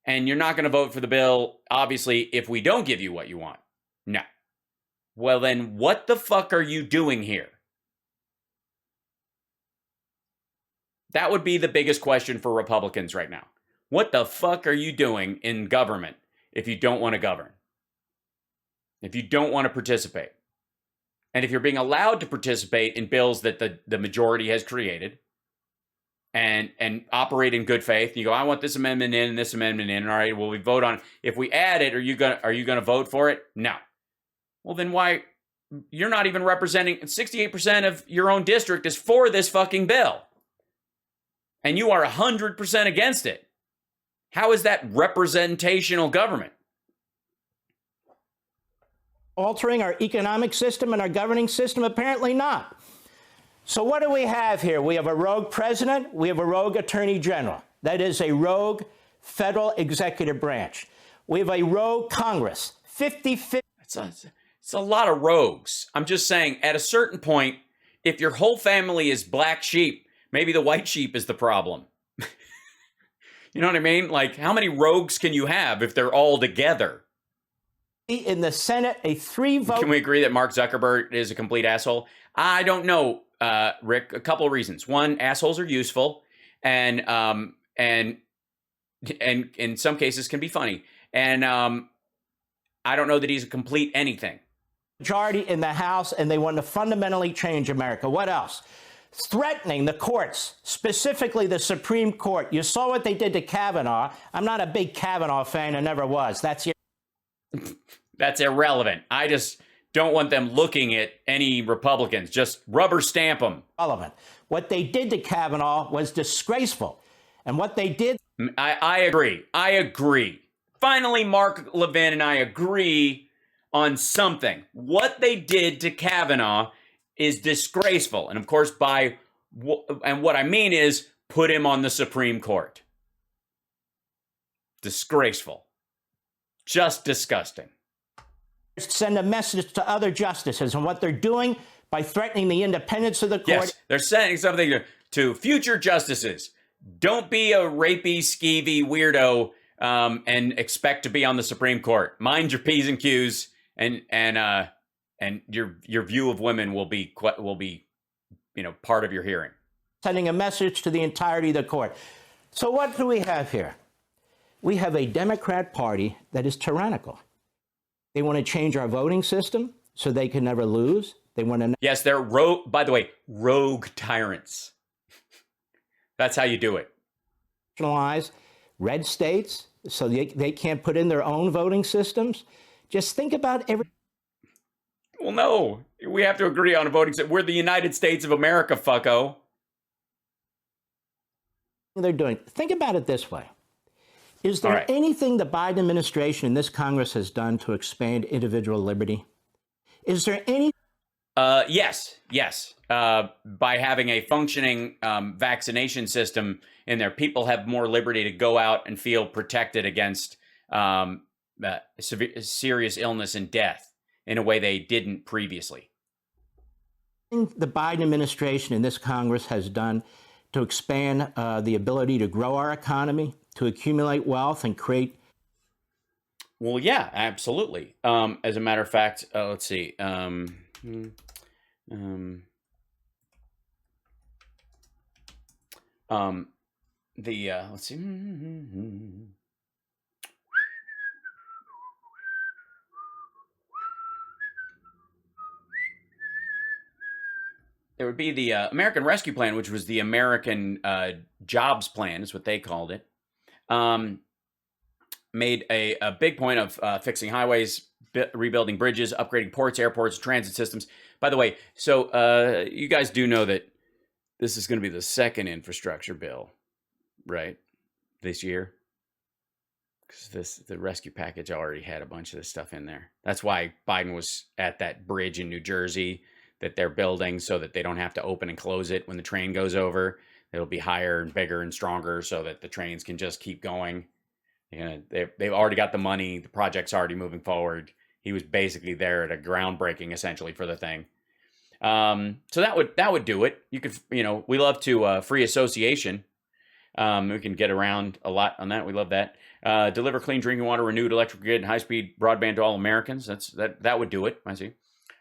And you're not going to vote for the bill, obviously, if we don't give you what you want? No. Well, then what the fuck are you doing here? That would be the biggest question for Republicans right now. What the fuck are you doing in government if you don't want to govern? If you don't want to participate? And if you're being allowed to participate in bills that the majority has created and operate in good faith, you go, I want this amendment in and this amendment in. All right, well, we vote on it. If we add it, are you gonna vote for it? No. Well, then why? You're not even representing 68% of your own district is for this fucking bill. And you are 100% against it. How is that representational government?
Altering our economic system and our governing system? Apparently not. So what do we have here? We have a rogue president. We have a rogue attorney general. That is a rogue federal executive branch. We have a rogue Congress. 50-50.
It's a lot of rogues. I'm just saying, at a certain point, if your whole family is black sheep, maybe the white sheep is the problem. You know what I mean? Like, how many rogues can you have if they're all together?
In the Senate, a 3-vote...
Can we agree that Mark Zuckerberg is a complete asshole? I don't know, Rick. A couple of reasons. One, assholes are useful, and in some cases can be funny. And I don't know that he's a complete anything.
Majority in the House, and they want to fundamentally change America. What else? Threatening the courts, specifically the Supreme Court. You saw what they did to Kavanaugh. I'm not a big Kavanaugh fan. I never was. That's
irrelevant. I just don't want them looking at any Republicans. Just rubber stamp them.
Relevant. What they did to Kavanaugh was disgraceful. And what they did...
I agree. Finally, Mark Levin and I agree on something. What they did to Kavanaugh is disgraceful. And of course, and what I mean is put him on the Supreme Court. Disgraceful. Just disgusting.
Send a message to other justices, and what they're doing by threatening the independence of the court.
Yes, they're sending something to future justices. Don't be a rapey, skeevy weirdo and expect to be on the Supreme Court. Mind your P's and Q's, and your view of women will be part of your hearing.
Sending a message to the entirety of the court. So what do we have here? We have a Democrat Party that is tyrannical. They want to change our voting system so they can never lose. They want to...
Yes, they're rogue, by the way, rogue tyrants. That's how you do it.
Nationalize red states so they can't put in their own voting systems. Just think about every...
Well, no, we have to agree on a voting system. We're the United States of America, fucko.
They're doing. Think about it this way. Is
All
there
right.
anything the Biden administration and this Congress has done to expand individual liberty? Is there any?
Yes. By having a functioning vaccination system in there, people have more liberty to go out and feel protected against serious illness and death in a way they didn't previously.
The Biden administration and this Congress has done to expand the ability to grow our economy, to accumulate wealth and create.
Well, yeah, absolutely. As a matter of fact, let's see. Let's see. There would be the American Rescue Plan, which was the American Jobs Plan, is what they called it. Made a big point of fixing highways, rebuilding bridges, upgrading ports, airports, transit systems. By the way, so you guys do know that this is going to be the second infrastructure bill, right? This year. Because the rescue package already had a bunch of this stuff in there. That's why Biden was at that bridge in New Jersey that they're building so that they don't have to open and close it when the train goes over. It'll be higher and bigger and stronger so that the trains can just keep going. And they've already got the money. The project's already moving forward. He was basically there at a groundbreaking, essentially, for the thing. So that would do it. You could, we love to free association. We can get around a lot on that. We love that. Deliver clean drinking water, renewed electric grid, and high-speed broadband to all Americans. That would do it. I see.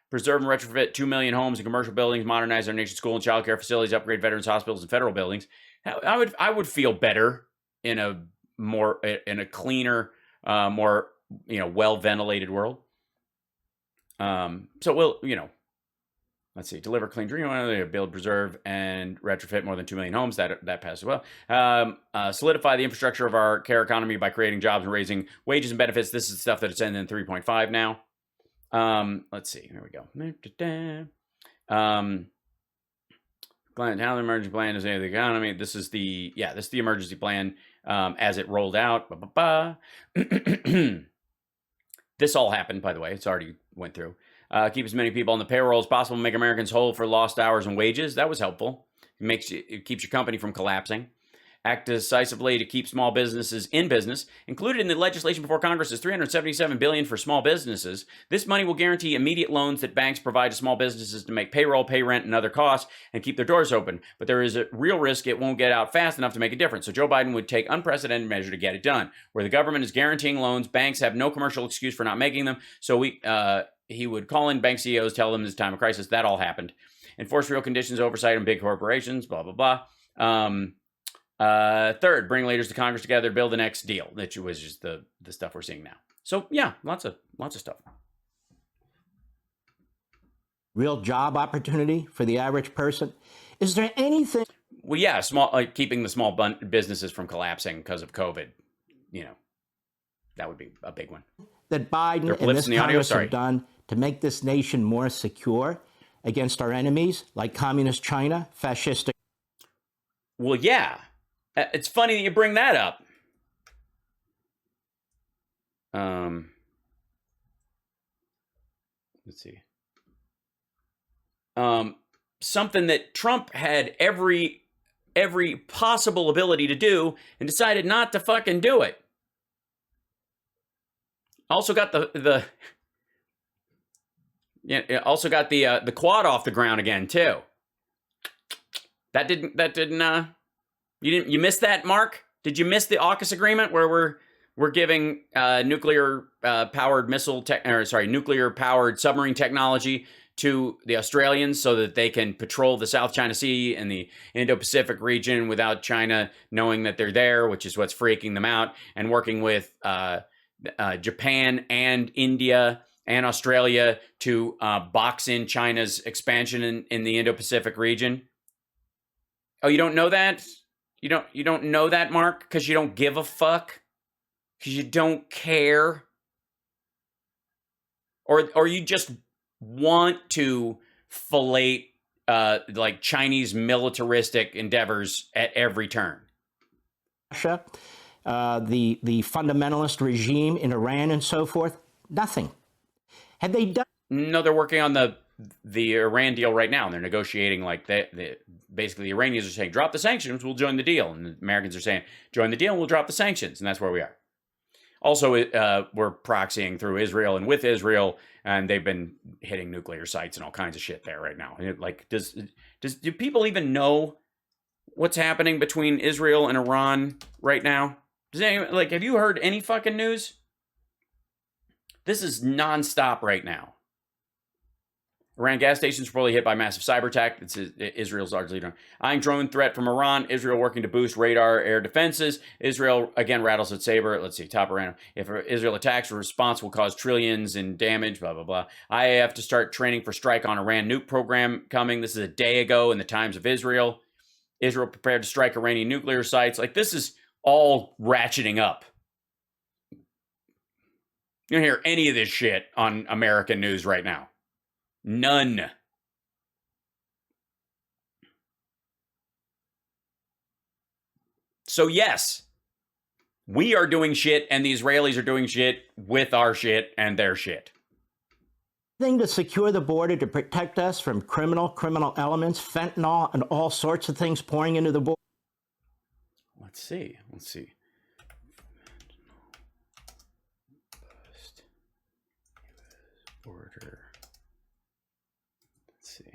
Preserve and retrofit 2 million homes and commercial buildings, modernize our nation's school and child care facilities, upgrade veterans hospitals and federal buildings. I would feel better in a cleaner, more well ventilated world. So we'll let's see, deliver clean drinking water, build, preserve, and retrofit more than 2 million homes. That passed as well. Solidify the infrastructure of our care economy by creating jobs and raising wages and benefits. This is stuff that it's in 3.5 now. Let's see. Here we go. How the emergency plan is the economy. This is the emergency plan as it rolled out. This all happened, by the way. It's already went through. Keep as many people on the payroll as possible, make Americans whole for lost hours and wages. That was helpful. It keeps your company from collapsing. Act decisively to keep small businesses in business. Included in the legislation before Congress is $377 billion for small businesses. This money will guarantee immediate loans that banks provide to small businesses to make payroll, pay rent, and other costs and keep their doors open. But there is a real risk it won't get out fast enough to make a difference. So Joe Biden would take unprecedented measure to get it done. Where the government is guaranteeing loans, banks have no commercial excuse for not making them. So he would call in bank CEOs, tell them this time of crisis. That all happened. Enforce real conditions, oversight on big corporations, blah, blah, blah. Third, bring leaders to Congress together to build the next deal, which was just the stuff we're seeing now. So yeah, lots of stuff.
Real job opportunity for the average person. Is there anything?
Well, yeah, keeping the small businesses from collapsing because of COVID. That would be a big one.
That Biden and this Congress have done to make this nation more secure against our enemies, like communist China, fascistic.
Well, yeah. It's funny that you bring that up. Let's see. Something that Trump had every possible ability to do and decided not to fucking do it. Also got the quad off the ground again too. You missed that, Mark? Did you miss the AUKUS agreement where we're giving nuclear powered submarine technology to the Australians so that they can patrol the South China Sea and the Indo-Pacific region without China knowing that they're there, which is what's freaking them out, and working with Japan and India and Australia to box in China's expansion in the Indo-Pacific region? Oh, you don't know that? You don't know that, Mark? Because you don't give a fuck? Because you don't care? Or you just want to fillet like Chinese militaristic endeavors at every turn?
Russia, the fundamentalist regime in Iran and so forth? Nothing. Had they done?
No, they're working on the Iran deal right now, and they're negotiating like basically the Iranians are saying, drop the sanctions, we'll join the deal. And the Americans are saying, join the deal, we'll drop the sanctions. And that's where we are. Also, we're proxying through Israel and with Israel, and they've been hitting nuclear sites and all kinds of shit there right now. Like, do people even know what's happening between Israel and Iran right now? Does anyone, like, have you heard any fucking news? This is nonstop right now. Iran gas stations reportedly hit by massive cyber attack. Israel's largely done. Eyeing drone threat from Iran. Israel working to boost radar air defenses. Israel again rattles its saber. Let's see, top Iran. If Israel attacks, a response will cause trillions in damage. Blah blah blah. IAF to start training for strike on Iran nuke program coming. This is a day ago in the Times of Israel. Israel prepared to strike Iranian nuclear sites. Like, this is all ratcheting up. You don't hear any of this shit on American news right now. None. So yes, we are doing shit and the Israelis are doing shit with our shit and their shit.
Thing to secure the border to protect us from criminal elements, fentanyl, and all sorts of things pouring into the border.
Let's see. Border. Let's see.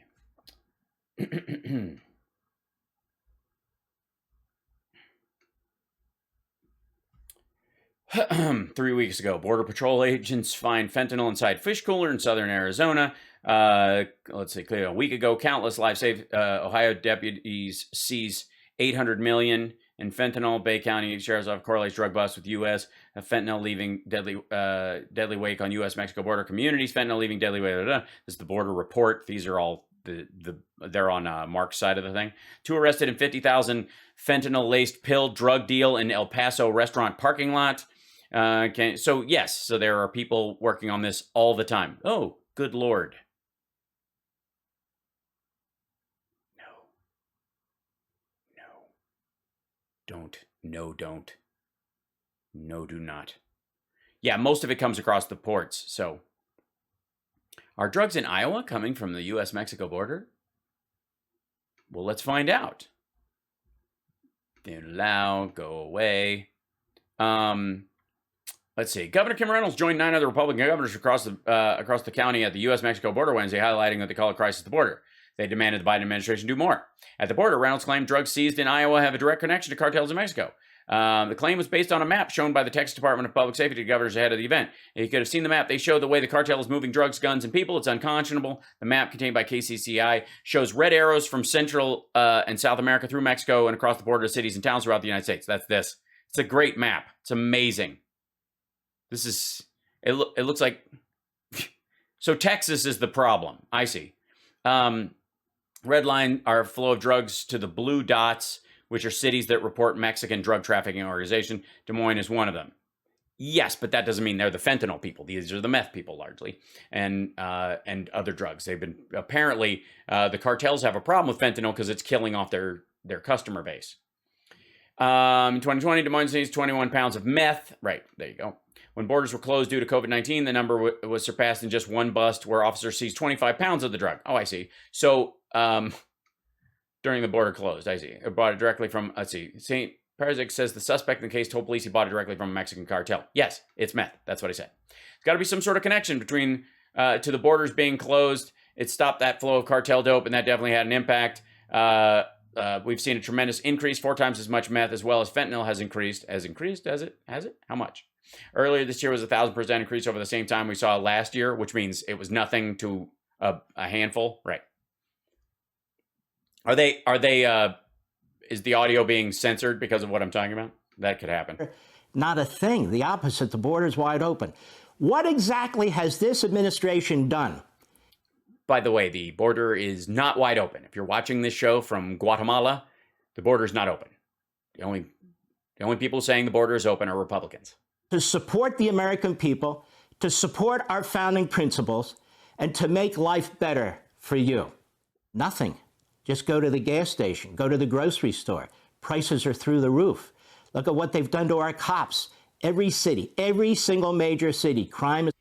3 weeks ago, Border Patrol agents find fentanyl inside fish cooler in southern Arizona. Let's see, a week ago, countless lives saved. Ohio deputies seize $800 million in fentanyl. Bay County Sheriff's Office correlates drug bust with U.S. Fentanyl leaving deadly wake on U.S.-Mexico border communities. Fentanyl leaving deadly wake. This is the border report. These are all they're on Mark's side of the thing. 2 arrested in 50,000 fentanyl-laced pill drug deal in El Paso restaurant parking lot. So yes, so there are people working on this all the time. Oh, good Lord. Don't. No, do not. Yeah, most of it comes across the ports. So, are drugs in Iowa coming from the U.S.-Mexico border? Well, let's find out. Allow, go away. Let's see. Governor Kim Reynolds joined 9 other Republican governors across the county at the U.S.-Mexico border Wednesday, highlighting that they call it crisis at the border. They demanded the Biden administration do more. At the border, Reynolds claimed drugs seized in Iowa have a direct connection to cartels in Mexico. The claim was based on a map shown by the Texas Department of Public Safety to governors ahead of the event. If you could have seen the map, they show the way the cartel is moving drugs, guns, and people. It's unconscionable. The map contained by KCCI shows red arrows from Central and South America through Mexico and across the border to cities and towns throughout the United States. That's this. It's a great map. It's amazing. This is, it looks like, so Texas is the problem. I see. Red line are flow of drugs to the blue dots, which are cities that report Mexican drug trafficking organization. Des Moines is one of them. Yes, but that doesn't mean they're the fentanyl people. These are the meth people largely, and other drugs. They've been apparently the cartels have a problem with fentanyl because it's killing off their customer base. In 2020, Des Moines seized 21 pounds of meth. Right, there you go. When borders were closed due to COVID-19, the number was surpassed in just one bust where officers seized 25 pounds of the drug. Oh, I see. So during the border closed, I see. It bought it directly from, let's see, St. Perzic says the suspect in the case told police he bought it directly from a Mexican cartel. Yes, it's meth. That's what I said. There's got to be some sort of connection between to the borders being closed. It stopped that flow of cartel dope, and that definitely had an impact. We've seen a tremendous increase, 4 times as much meth as well as fentanyl has increased. Has it? How much? Earlier this year was 1,000% increase over the same time we saw last year, which means it was nothing to a handful. Right. Are they, is the audio being censored because of what I'm talking about? That could happen.
Not a thing. The opposite. The border's wide open. What exactly has this administration done?
By the way, the border is not wide open. If you're watching this show from Guatemala, the border is not open. The only people saying the border is open are Republicans.
To support the American people, to support our founding principles, and to make life better for you. Nothing. Just go to the gas station, go to the grocery store. Prices are through the roof. Look at what they've done to our cops. Every city, every single major city, crime is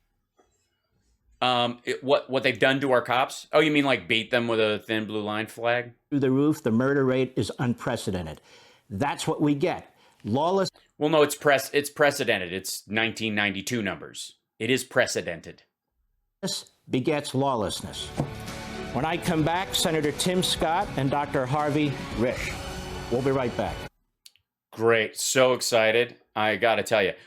what they've done to our cops? Oh, you mean like beat them with a thin blue line flag?
through the roof. The murder rate is unprecedented. That's what we get. Lawless.
Well, no, it's precedented. It's 1992 numbers. It is precedented.
Begets lawlessness. When I come back, Senator Tim Scott and Dr. Harvey Risch. We'll be right back.
Great. So excited. I got to tell you.